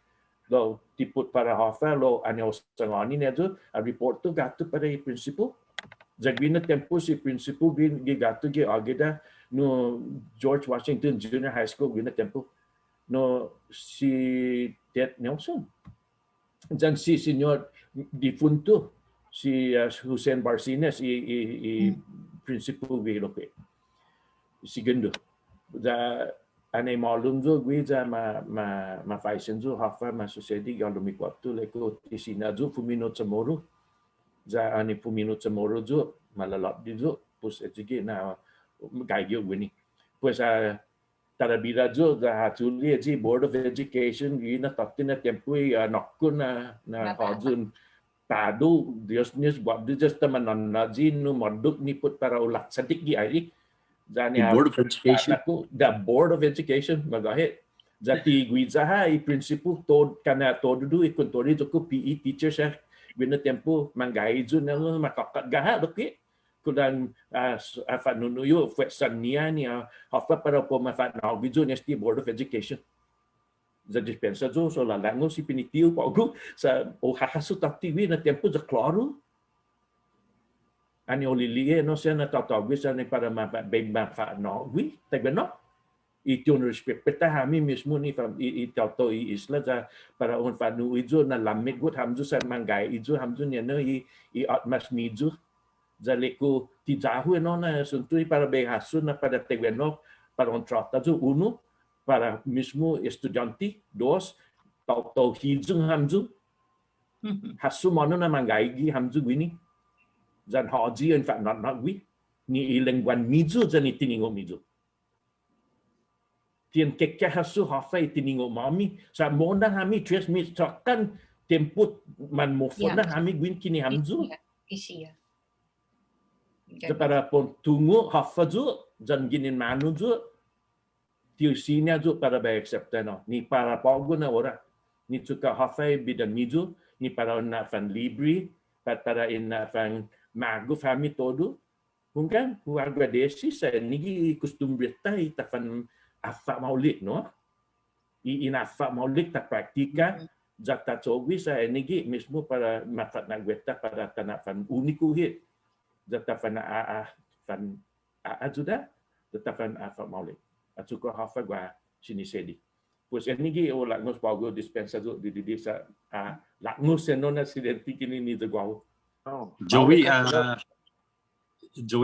lo tiput para hafa lo anyo sangani ne jo a report to gato para i principal Jagwina tempo si principal gato gi ageda no George Washington Junior High School wina tempo no si Ted Nelson dan si Siñor difunto si Hussein Barcines i principal gi lope si gendo da anay malum jo gwi ja ma faisen jo hafa ma society ga lumi kwatu leko tisina jo Fino Chamoru ja ani Fino Chamoru jo malalap di jo pus ejige na gaigyo wini pues tarabira jo da hatuli ji Board of Education gina tatina tempo nakun na hajun tado Dios nis buat di just taman na jin no maduk ni put para ulat sadik gi ai The Board of Education. The Board of Education magahit jati guiza ha i principal tod kana todo do ikontori jo ko PE teacher sa wina tempo mangai jo na makakat gaha doki kudan fanunuyo sania ni hafa para po mafat na video nesti Board of Education za dispensa jo so lalango si pinitil pa go sa o hahasu takti na tempo ja klaro ani olilie no siya na tatawag sa ni para mafa no wi tagno ition respect peta hami mismo ni itato isla za para on fanu ijo na lamit gut hamju sa mangai ijo hamju ni no i atmas mijo za leko tijahu no na suntui para behasu na para tagno para on trata jo uno para mismo estudiante dos tau hijung hamju hasu mono na mangai gi hamju wini Jan haji in fact not we ni ilengwan mizu jan itiningo mizu. Tien kekya hasu hafa itiningo mami sa monda hami tres mi takkan temput man mofona hami gwin kini hamzu. Isia. Para pon tungo hafa ju jan ginin manu ju tiu sinya ju para ba accepta no ni para pago na ora ni tuka hafa bidan mizu ni para na fan libri para in fan mago fami todo mungkin warga desi sa nigi custom berita itafan afa maulik no inafa maulik ta praktika jata cobi sa nigi mismo para mafat na gueta para tanafan uniku hit jata fan fan ajuda jata fan afa maulik atuko hafa gua sini sedi pues nigi o lagnos pago dispensa di desa lagnos senona sidenti kini ni gua Oh, Joey,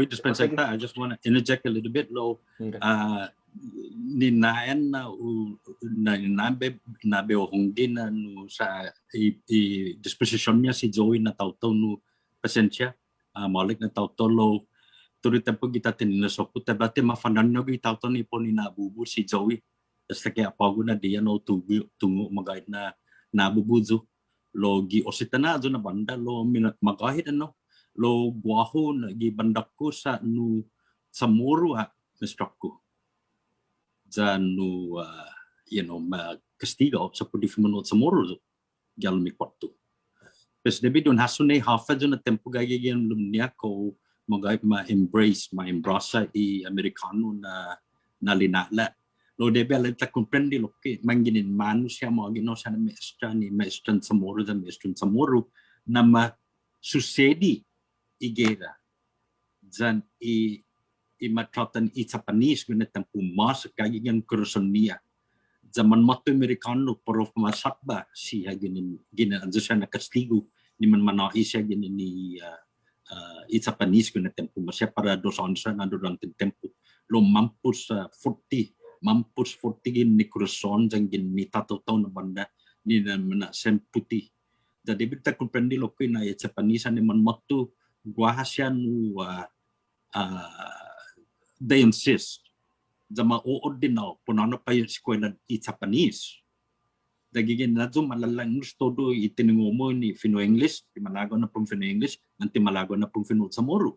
Dispensata, I just want to interject a little bit low. Ni naen na nabe hongin no sa disposition niya si Joey na tauto no pasensya malik na tauto lo turi tempo kita tinasok tabate mafanan no gi tauto ni po ni nabubu si Joey basta kaya pago na dia no tungo magait na nabubuzo logi ositana zo na banda lo magahit ano lo buaho na gi bandak ko sa nu Chamoru mestrakko jan nu kastiga sa pudi Fino Chamoru gal mi kwarto pes debi don hasune hafa zo na tempo gagigyan lumnia ko magahit embrace i americano na linala lo debe alenta comprendi lo che manginin manusia mo gino sa maestra ni maestra Chamoru da maestra Chamoru na susedi igera jan i matratan i Japanese guna tempo mas kagigyan kursonia zaman matu americano prof masakba si ginin anzo siya na kastigo ni man siya ginin ni i Japanese guna tempo masya para dosan siya na durante tempo lo mampus 40 gin ni kurson jang gin ni tato na banda ni na semputi Jadi kita comprende lo que na Japanese ane man matu guahasian they insist jama ordinal punano pa yung eskwela i Japanese. Dagigin na zo malalang todo itinungo ni Fino English, timalago na pong Fino English, ang timalago na pong Fino Chamoru.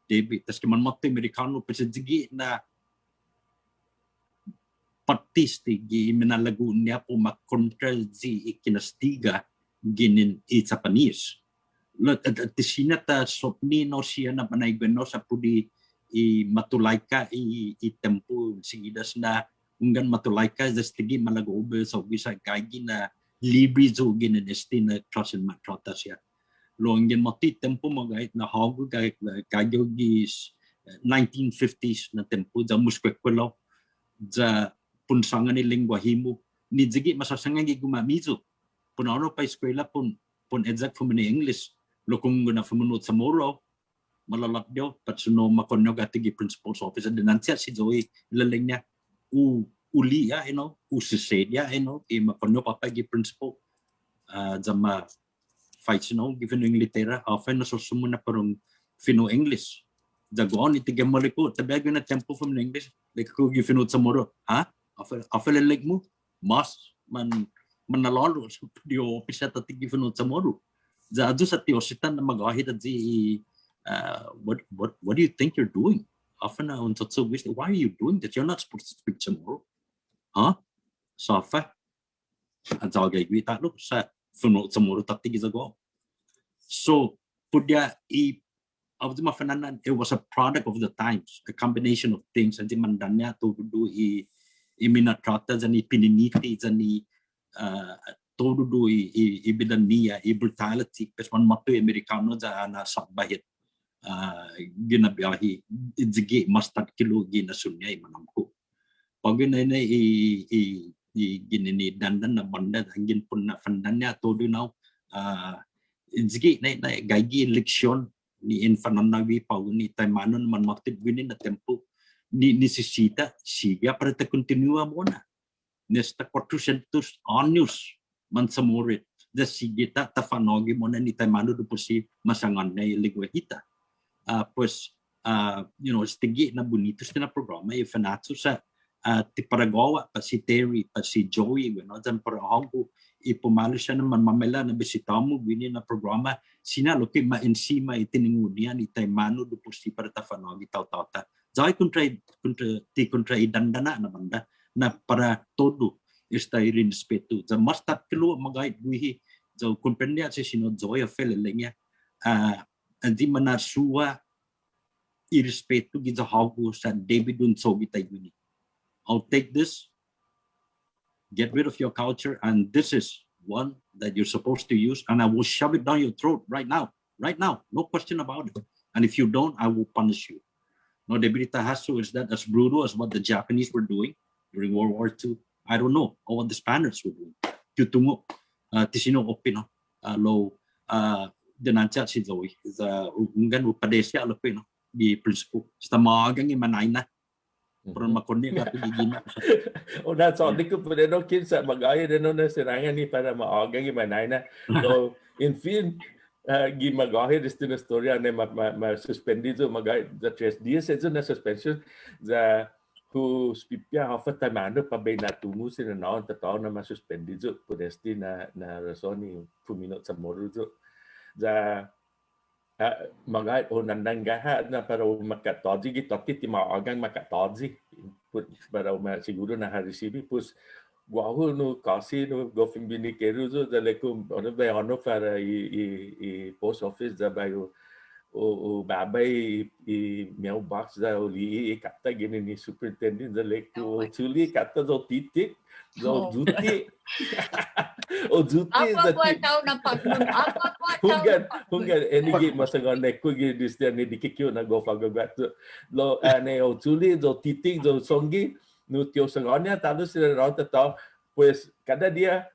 Debi, tas kiman matu Amerikano pa digi na partisti gi minalago niya po makontra zi ikinastiga ginin i Japanese. Tisina ta sopni no siya na panayguan sa pudi i matulaika i tempo sigidas na unggan matulaika zastigi malagobe so bisa gagi na libri zo ginin estina klasen matrota siya. Lo unggan mati tempo magait na hagu gagi gis 1950s na tempo za muskwekolo za punsangan ni lingua himu ni jigi masasangan gi gumamizo. Punano pa eskwela pun exact from English lo kung na Fino Chamoru malalat dio patsuno makonyo gatigi principal's office and nanti si Joey laling niya uli ya usised ya i makonyo papagi principal jama fights given yung litera often nasusumo na parang Fino English jagoan itigam maliko tabiago na tempo from English like ko gi Fino Chamoru ha afel like mo mas manalalo sa dio office ta tigi Fino Chamoru za adu sa tio sitan na magahit at what do you think you're doing? Often on so why are you doing that? You're not supposed to speak Chamoru. Huh? Safa. At zagay kita look sa Fino Chamoru tati gizago. So pudya of the mafananan it was a product of the times, a combination of things and the mandanya to do iminatrata zani pininiti zani todo do ibidania brutality pesman matu Amerikano za na sabbahit ginabiyahi idzigi mastat kilo ginasunya manamko pag na ginini dandan na banda hangin pun na fandanya todo now idzigi na gagi eleksyon ni infananawi pa ni taymanon man maktib gini na tempo ni necesita siga para ta continua muna nesta 400 anos man samurit da sigita tafanogi mona ni taymano do posi masangan na iliguahita pues stigi na bonitos na programa e Fanachu sa ti Paragawa pa si Terry pa si Joey dan para hango ipumalo siya naman mamela na bisitamo gini na programa sinalo kay ma-ensima itiningudian ni taymano do posi para tafanogi taw-tawta jay kontra idandana na banda na para todo está irin respeto za mastat kilo magait buhi za comprender si Siñot Joey felelenya andi manasua i respeto giza hago sa David Unso gitayuni. I'll take this, get rid of your culture, and this is one that you're supposed to use, and I will shove it down your throat right now, no question about it. And if you don't, I will punish you. No, debilita haso is that as brutal as what the Japanese were doing during World War II. I don't know what the Spaniards were doing. Tutungo, tisino opino, lo denancha si Joey. Ungan upadesya lo pino di principal. Sta maagang imanay na. Pero makundi ka pigigina. O that's all. Di ko pwede no kinsa magaya din na sirangan ni para maagang imanay na. So in film gimagahi dito na storya na ma-suspendido magay the 3 dias ito na suspension za who spipia hafa tamano pa bay natungo sila na tataw na masuspendido podesti na rasoni Fino Chamoru zo za magay o nandanggaha na para makatoji gitoti ti maagang makatoji para siguro na harisibi pus guahu no kasi no gofing binikeru zo da lekum ono ba ono para i post office da bayo o babay i mailbox da oli kata gini ni superintendent da leku tuli kata do titik do duty o duty apa buat tahu nampak apa buat tahu hungan enigi masangan leku gini distia ni dikikyo na go fagagat lo ane o tuli do titik do songi no tio sangonya talo sila rota tao pues cada día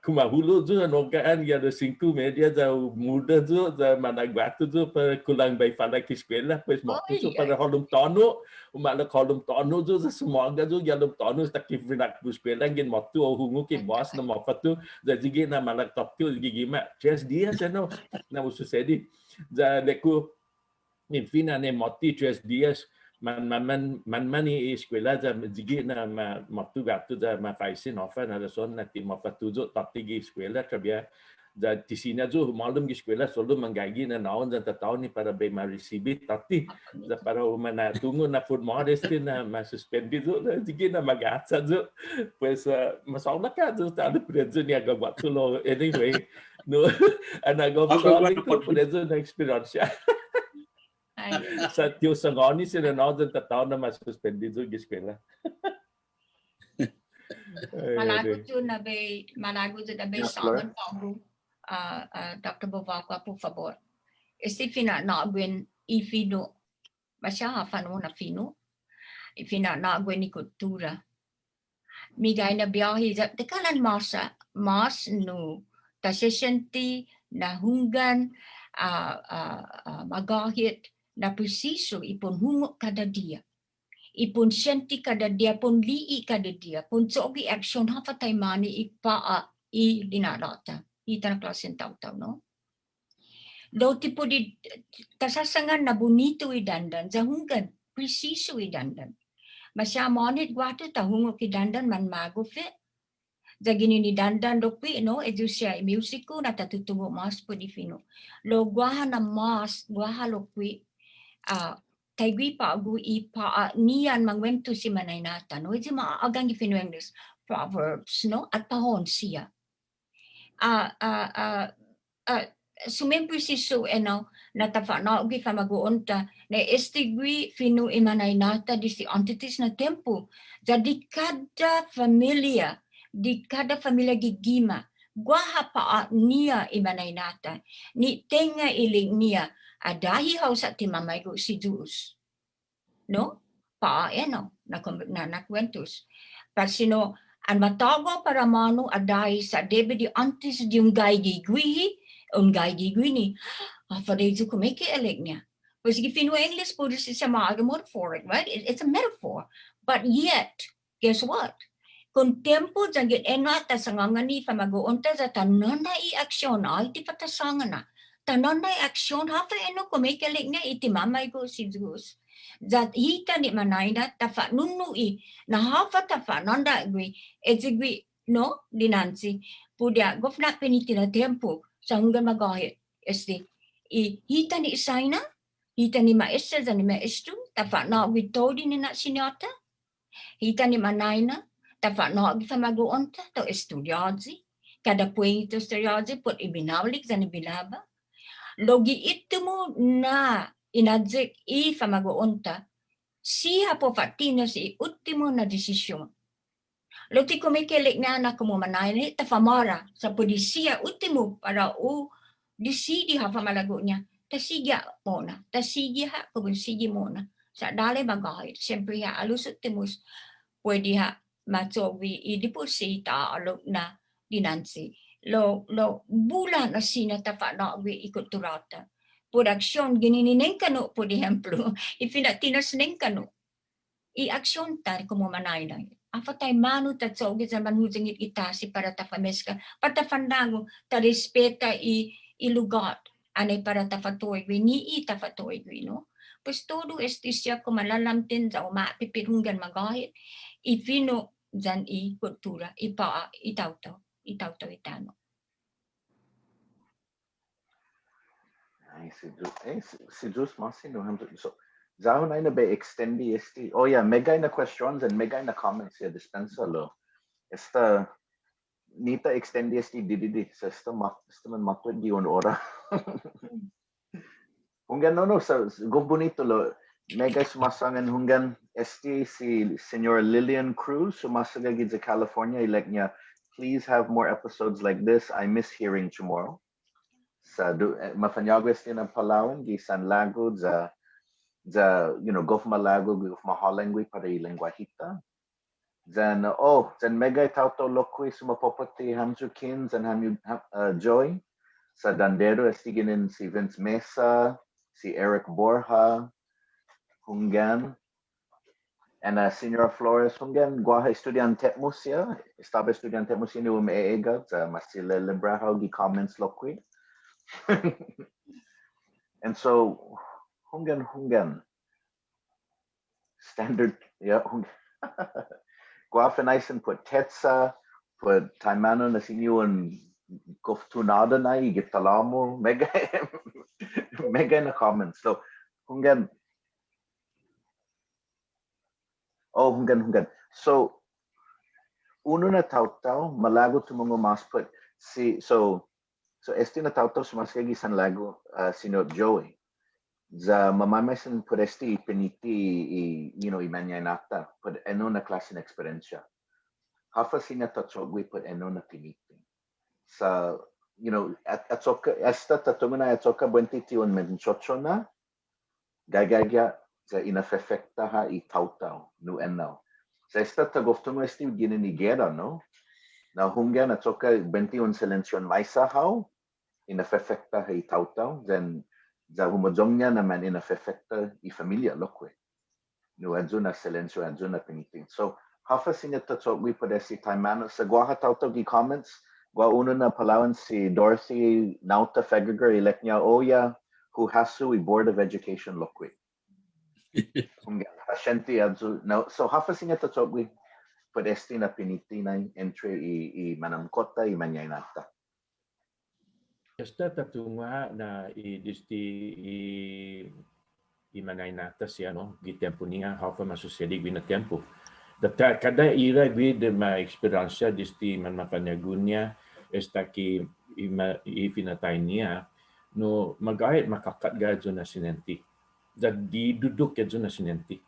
Kumahulu tu nokaan ya ada 5 media jauh muda tu mana guatu tu para kulang bay pada ke escola pois motu tu para holum tono mana holum tono tu semoga tu ya holum tono tak kifinak bu escola ngin motu hungu ke boss na mofatu jadi na mana top tu gigi ma 3 dias ano na sucedi já deku enfim na moti 3 dias man escola já digi na motu gato já ma faisin ofa na son na ti mofatu tu top tigi escola sabia da di sini aja malam di sekolah selalu menggagi na naon dan tahun ni para bay ma-receive tapi da para mana tunggu na food modesty na ma-suspend tu digi na mag-atsa tu pues masalah ka tu ada prezo ni agak waktu lo anyway no anaga probably tu prezo na experience sa tio sangoni sila naon dan tahun na ma-suspend tu di sekolah Malago tu na bay sangan tahu Dr. Bovacqua, por favor. Fina na gwen I Fino, masya fano na Fino. Fina na gwen I kultura. Migay na biyahe sa tekalan mas no ta sesenti na hunggan magahit na presiso ipon hungok kada dia. Ipon senti kada dia pon lii kada dia pon sogi action hafatay mani ipaa I dinarata. Ita na klasen taw-taw, no? Do tipo di kasasangan na bonito I dandan, zahungan, preciso I dandan. Masya monit guato tahungo ki dandan man mago fit. Zagini ni dandan do pi, no? Edu siya musiko na tatutubo mas po di Fino. Lo guaha na mas, guaha lo pi, taigui pa agu I pa niyan mangwento si manay nata, no? Iti maagang I Fino English Proverbs, no? At pahon siya. Sumempre si so na tafana ugi famaguonta na estigui Fino imanay nata di si entities na tempo. Jadi kada familia gigima guaha pa niya imanay nata ni tenga iling niya adahi haw sa timamay ko si Diyos. No? Pa na nakwentos. Pasino ang matago para mano aday sa debedi antes di ungay gigwi ni farejo ko may kielek niya. Pues if Fino English po rin siya maagamot for it, right? It's a metaphor. But yet, guess what? Kung tempo jangit enata sa ngangani famagoonta sa tanon na I-aksyon ay ti patasangan na. Tanon na I-aksyon hafa ko may kielek niya itimamay ko si Diyos. Zat hita ni manayna tafa nunui na hafa tafa nanda gwi ezigwi no dinansi pudia gofna peniti na tempo sa hanggang magahit hita ni isaina hita ni maestra za ni maestro tafa na gwi todi ni na sinyota hita ni manayna tafa na gwi famaguonta to estudiazi kada puento estudiazi put ibinawlik za ni bilaba logi itu mo na inadzik I famagoonta, siya po fatina si ultimo na desisyon. Loti ko may kilik na anak mo manay, tafamara sa polisiya ultimo para disidi ha famalago niya. Tasigya muna, tasigya ha, sige muna. Sa dali bagay, siyempre ha, alus ultimos, pwede ha, matsogi, idiposita, alok na dinansi. Lo bulan na sinatafa na ikulturata. Production ginineng kano por ejemplo ifinatinas neng kano I-aksyon tar como manay na afatay manu tatso gid sa manhujengit itasi para tafameska patafandango ta respeta I lugar anay para tafatoy ni tafatoy no pues todo estisya ko malalamtin sa umapipirunggan magahit I Fino jan I kultura itawtaw itano. Si Diyos masin no so zahon na ba extendi oh yeah megay na questions and megay na comments ya dispensa lo esta nita extendi didi sa esta man matwid di ora hunggan no sa go bonito lo megay sumasangan hunggan si Señora Lillian Cruz sumasaga gid sa California elect niya please have more episodes like this I miss hearing Chamorro sa mafanyagwes din ang Palawan di San Lago za Gulf Malago Gulf Mahalengwi para ilengguahita Then then mega tauto lokui sumapopoti hamzu kins and hamu Joey. Sa dandero estiginin si Vince Mesa, si Eric Borja, Hungan, and Siñora Flores Hungan, guaha estudiante musia, estaba estudiante musia ni umeega, masile libraho gi comments lokui. And so Hungan, standard, yeah, Guafanaisen put Tetsa, put Taimano na sinyo and Goftunada na Gitalamo, mega mega in the comments. So Hungan. So uno na tautau malago tumungo mas put so esti na tautau sumaskagi san lago Siñot Joey. Za mamamasin put esti peniti i manyanata put eno na klase na experiencia. Hafa sinya tatsogwi put eno na piniti. Sa atsoka esta tatunguna atsoka buentiti un menchocho na gagaga za inafefekta ha I tautau nu enau. Sa esta tagoftungo esti ginenigera, no? Na hunga na toka 21 silencio maisa hao inafefekta ha I tautau, then za humojongnya naman inafefekta I familia lokwe. Nu adzuna silencio adzuna pinitin. So hafa sinya tatsogwi podesi taimano sa guaha tautau gi comments gua uno na Palawan si Dorothy Nauta Fegager ileknya oya who hasu I Board of Education lokwe. So hafa sinya tatsogwi podesti na pinitina entre I manamkota I manyainata. Esta tatunga na disti I manyainata siya no gi tempo niya hafa masusedi gwi na tempo. Data kada ira gwi de ma experiência disti man mapanyagunya esta ki I finatainia no magait makakat ga na sinenti. Jadi duduk ya na sinenti.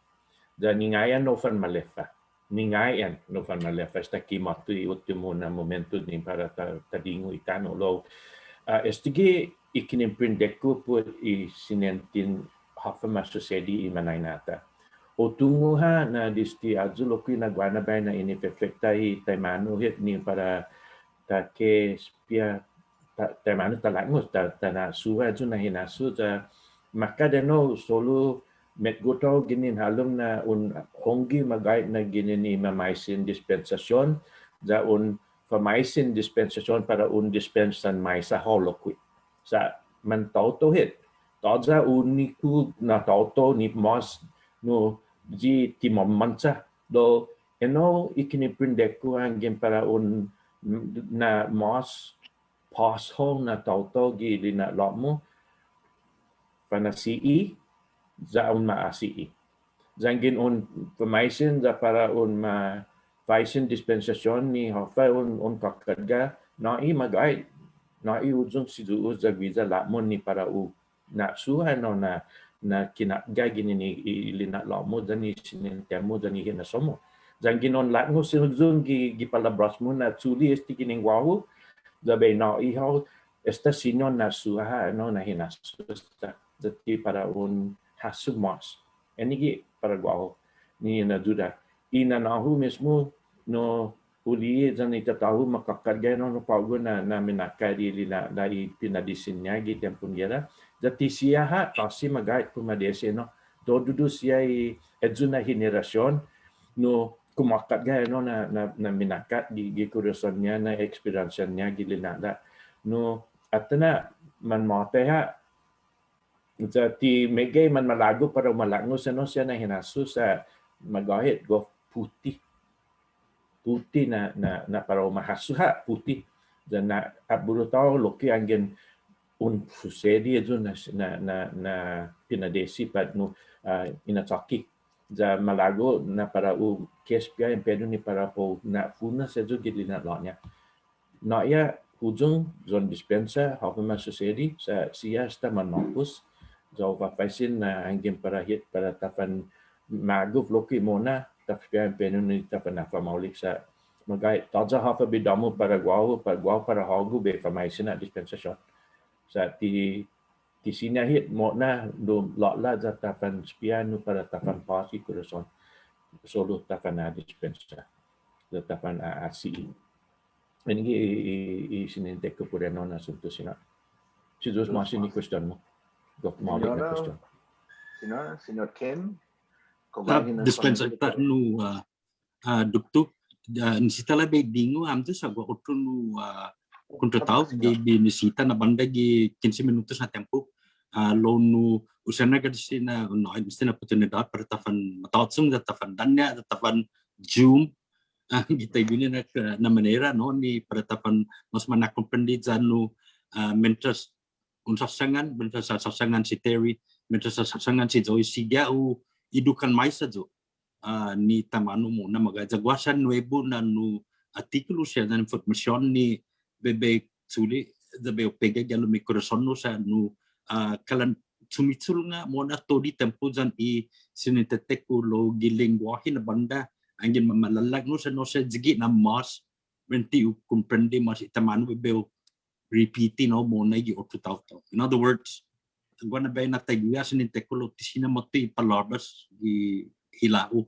Dan ningayan no fan malefa. Ningayan no fan malefa esta ki matu I ultimo na momento ni para tadingo itano lo. Estige ikinimprindeko po I sinentin hafa masusedi I manainata. O tungo ha na disti azulo ki nagwana bay na ini perfecta I taimano hit ni para take spia taimano talangos ta na suha ju na hinasu ta maka deno solo met goto ginin halong na un hongi magait na ginin ni mamaisin dispensasyon za un famaisin dispensasyon para un dispensan mai sa holokwi sa man tauto hit taza uniku na tauto ni mas no ji timammansa do eno ikiniprindeko angin para un na mas pas ho na tauto gi na lomo pana CE za un maasi. Zangin un pemaisin za para un ma vaisin dispensasyon ni hofa un kakadga na I magay na I ujung sidu za visa lamon ni para u na suha no na kinakga gini ni ilina lamo dan ni sinintemo dan ni hinasomo. Zangin on latno sinujung gi palabras mo na tsuli esti kining wahu da bay na ihaw esta sinyon na suha no na hinasu esta dati para un hasumas. Enigi para guaho ni na duda. Ina nahu mismo no uli dan itatahu makakarga no pago na minakari lina dari pinadisinnya gi tempun gera. Dati siya ha kasi magait pumadesi no. Todo siya edzuna henerasyon no kumakat ga no na minakat di kuriosannya na experience-nya gilinada no atana man mate ha ti megay man malago para malangos ano siya na hinasu sa magahit go putih na para mahasuha putih dan na aburo tao loki angin un susedi ito na pinadesi pat no inataki za malago na para u kespia impedo ni para po na funa sa jo gilina lonya na ya ujung zon dispensa hapo masusedi sa siya sta manopus za vapaisin na angin para hit para tapan magov loki mona tapia impedo ni tapan apa maulik sa magay taja hapo bidamo para guau para hagu be famaisin na dispensasyon sa ti sinahit mo na do la za tapan spiano para tapan pasi kurason solo tapan na dispensa. tetapan ASI. Ini i sininte ke pureno na suntu sina. Si dos masih ni question mo. Got mo na question. Siñor Kim. Dispensa nu duktu nisita la be dingo am tu sa go otunu contratau di nisita na banda gi 15 minutos na tempo. Lonu usana ka disina no disina oportunidad para tafan matatsung da tafan danya da tafan Zoom kita ibini na manera no ni para tafan mas mana comprendi janu mentras unsasangan si Terry mentras sasangan si Joey siga u idukan mais sajo ni tamanu mo na magajagwasan nuevo na nu artikulo siya na information ni bebe suli da be pega galo mi corazon no sa nu kalan sumitul nga mo na to di tempo jan i sinitetek ko lo gilingwahi na banda angin mamalalag no sa jigi na mas menti u comprende mas itamanu bebe repeating no mo na gi otutau. In other words, gonna be na taguya sinitek ko lo tisina mati palabras gi hilau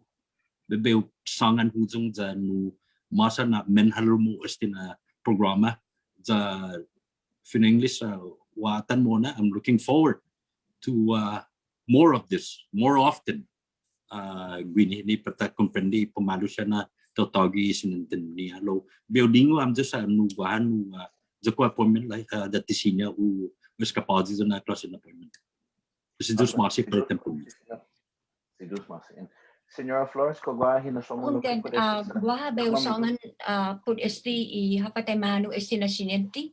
bebe sangan hujung janu masa na menhalumu estina programa ja in English watan mona. I'm looking forward to more of this more often. Gwini ni pata comprendi pemalu siya na totagi sinenten ni halo building am just nu joko appointment like dati sinya u escapades na class appointment. This is just masih per tempo. Siñora Flores, kogwahi na somo lo Unten gua be usangan put esti I hapate manu esti na sinenti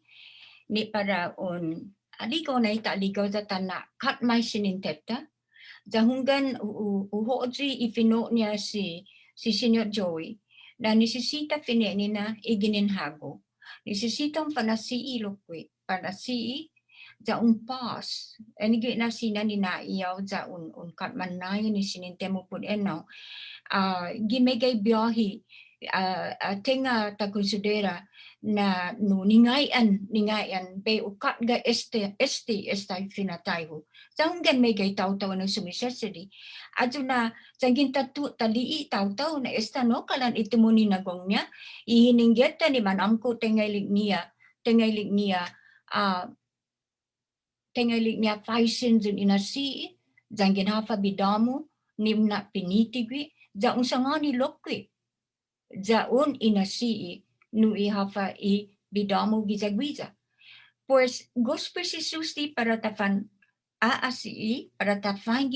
ni para on aligo na ita aligo za tana kat mai sininteta jahungan uhoji I Fino niya si Siñot Joey na nisisita fine ni na iginin hago nisisita ang panasi ilokwe panasi ja pas enige na sina ni na iyaw ja kat manay ni sininte mo pud eno gimegay biyahi tenga ta considera na no ningayan be ukat ga este finatayo sanggan megay taw ng sumisesedi aduna sangin talii taw na esta no kalan itimuni nagong niya ihininggeta ni manamko tengaylig niya faisin zun inasi jangin hafa bidamu nimna pinitigwi ja unsangani lokwi jaun inasi nu ihafa I bidamu gizagwiza pues gospel si susti para tafan aasi para tafan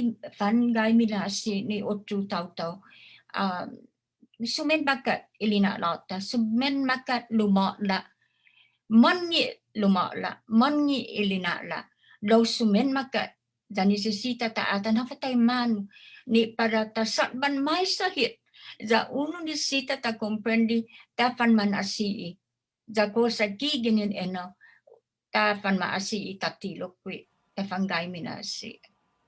gay milasi ni otru tawtaw sumen bakat ilina lata sumen makat lumala mangi ilina la law sumen makat dan nisisita taatan hafatay man ni para tasatban may sahit za uno nisita ta comprendi tafan man asii za ko sa giginin eno tafan ma asii tatilokwi tafan gay minasi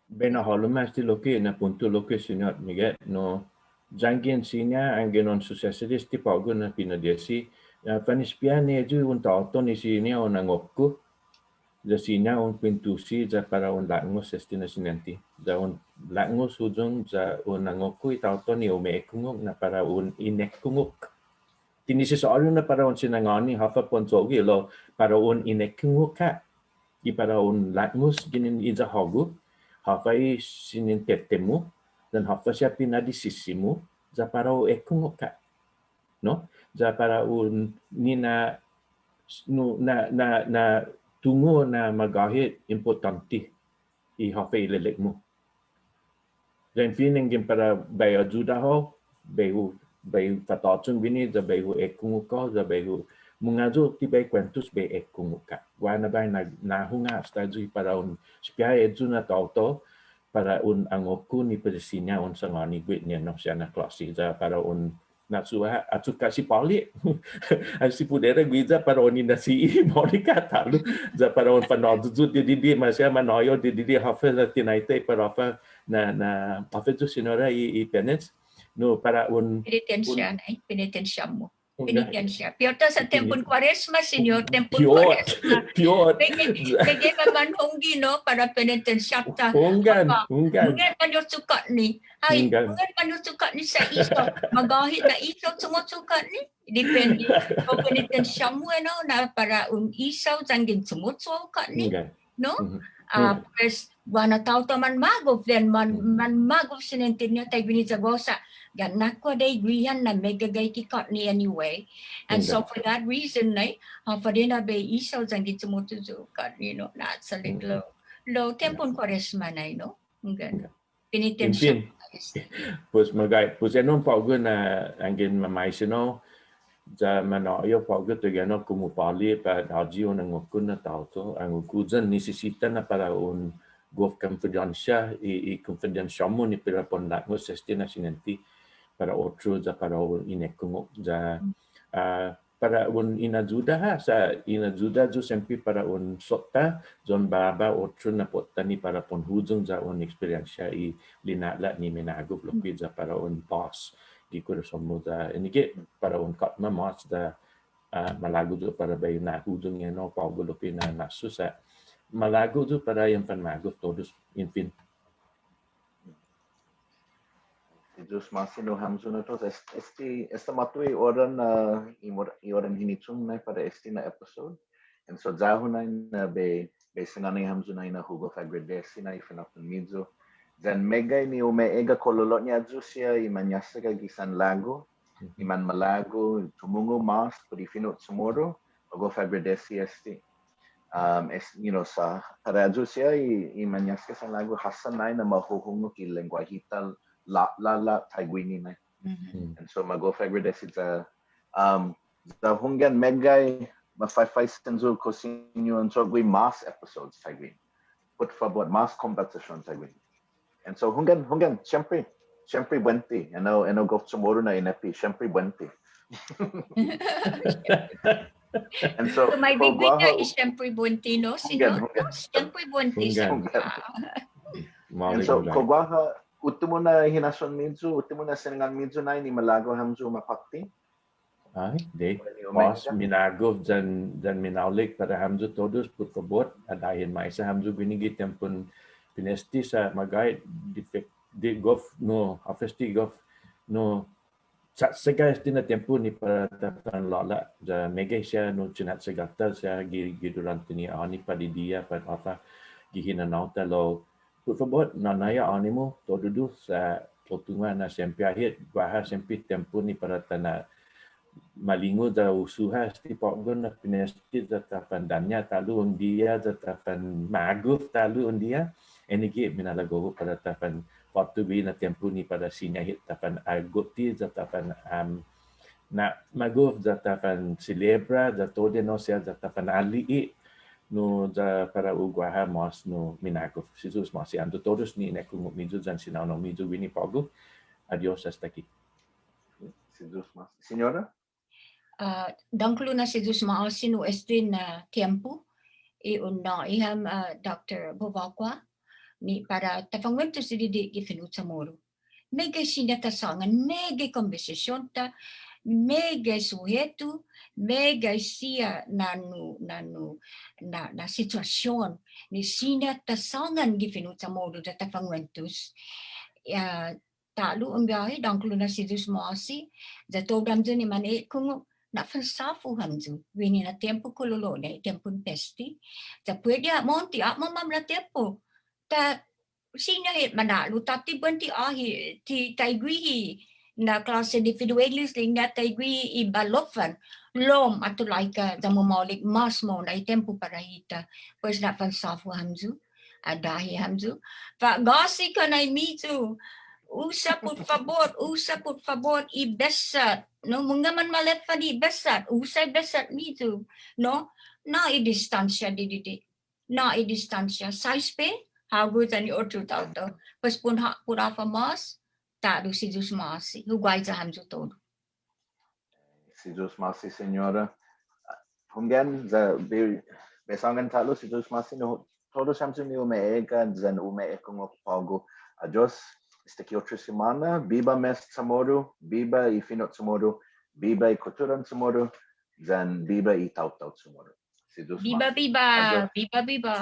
bena holuma sti loki na punto loki Siñot Miget no jangin sinya angin on successes ti pago na pinadesi fanispiane ju un tauto ni sinya on angokku ja sinya on pintusi ja para on langos estina sinenti ja on langos ujung ja on angokku tauto ni omekungok na para on inekungok tinisi soalnya na para on sinangani hafa ponsogi lo para on inekungok ka I para on langos ginin ija hogu hafa I sinin tetemu dan hafa siya pinadisisimu ja para o ekungok ka no ja para on nina na tungo na magahit importante I hafa ilelek mo. Dan feeling gin para bayo juda ho, bayo fatatsung bini, da bayo ekungu ko, da bayo mungazo ti bay kwentus bay ekungu ka. Wana bay nahunga staju para un spia edu na tauto para un angoku ni pedesinya un sangani gwit niya no siya na klasi da para un natsuha atu kasi pali asi pudera guiza para oni nasi monika talu za para on panodu di masya manoyo di hafa tinaite para hafa na hafa tu sinora I penance no para un penitensya mo penitensya. Piota sa tempon Quaresma, Senyor, tempon Piot. Quaresma. Piot. Bigay ka manhonggi, no, para penitensyata. Hunggan. Hunggan panyo sukat ni. Ay, hunggan panyo sukat ni sa isaw. Magahit na isaw sumusukat ni. Depende. Kung penitensya mo, no, na para isaw sanggin sumusukat ni. No? Pues, wana tao to man magov, then man magov sinentin niya tayo binitsagosa. Ganak ko day grihan na megagay kikot ni anyway. And so for that reason, for din na bay isaw sanggit sumusukat ni, no, na sa litlo. Lo, tempon Quaresma na, no? Penitensya. Pues magay, pues anong paugo na angin mamaisino, za manayo paugo to gano kumupali pa haji on ang ukun na tao to ang ukuzan necesita na para un gof confidencia i confidencia mo ni para pon la mo sestina sinenti para otro za para un inekung za para un inajuda ha sa inajuda jo sempre para un sota zon baba otro na potani para pon hujung za un experiencia i linala ni menago lopi za para un boss di corazón muda ini ke para un kat mas da malago tu para bay na hudung yan no paulo pina nasusa malago tu para yang panmago todos infin Jesus masih no hamsun to esta matui oran oran hinitung na para esti na episode and so zahunay na be sinanay hamsun na hugo fagredesi na ifanapun midzo. Dan megay ni umeega kololo niya siya imanyasa ka gisan lago, iman malago, tumungo mas, puri Fino Chamoru, ogo fagredesi esti. Sa para siya imanyasa ka sa lago, hasan na mahuhungo ki lengguahita la taigwini na. And so mago fagredesi sa hunggan megay mafay senzo kosinyo and so gui mas episodes taigwini. Put favor mas competition taigwini. And so hunggan siempre buenti ano go Chamoru na inepi siempre buenti. And so my big winner is siempre buenti, no, Siñor? Siempre buenti. And so kogwaha utimo na hinason midzu utimo na sinangan midzu na ni malago hamzu mapakti. Ay, de mas minago dan minaulik para hamzu todos por favor adahin mais sa hamzu binigi tempon pinesti sa magay di gof no afesti gof no sa guys din na tempo ni para tapan lala ja mega siya no chinat sa gata siya durante ni ani pa di dia pa apa gihina nauta lo por favor nanaya animo todo sa potungan na sempre ahit baha sempre tempo ni para tana malingo da usuha sti pokgon na pinesti da tapan danya talu on dia da tapan maguf talu on dia enige minalago para tapan waktu na tempo ni para sinahit tapan agoti za tapan na maguf za tapan celebra za tode no sia za tapan ali no za para uguaha mas no minaguf sisus mas ando todos ni nekung mizu zan sinano mizu wini pago adios hasta aquí sisus mas señora danklu na sisus mas no na tiempo una iham Dr. Bovakwa ni para tafangwento si Didi ki Fino Chamoru. Mega sinatasangan, mega konversasyon ta, mega suheto, mega siya na sitwasyon ni sinatasangan ki Fino Chamoru da tafangwentos. Talo ang biyahe, dangkulo na si Diyos mo asi, da togam dyan ni mani kung nafansafu hamzu, wini na tempo kulolo na tempo pesti, da pwede monti, mamam na tempo, ta sinahit manalo tati banti ahi ti taigwi na klase individualis ling na taigwi ibalofan lom atulay ka da mamalik mas mo na tempo para hita pues na pansafu hamzu adahi hamzu fa gasi ka na imitu usa por favor ibesat no mungaman malefan ibesat usay besat mitu no na i-distansya didi na i-distansya size hago tani otro tauto pues pura mas tado si Diyos masi hugay sa hamso todo si Diyos masi señora hunggan za besangan talo si Diyos masi no todos hamso ni umeega zan umeekong pago adios esta que otra semana viva Mes Chamoru viva I Fino Chamoru Biba I Kulturan Chamoru, dan Biba I Taut-Taut Chamoru. Biba, biba, biba, biba.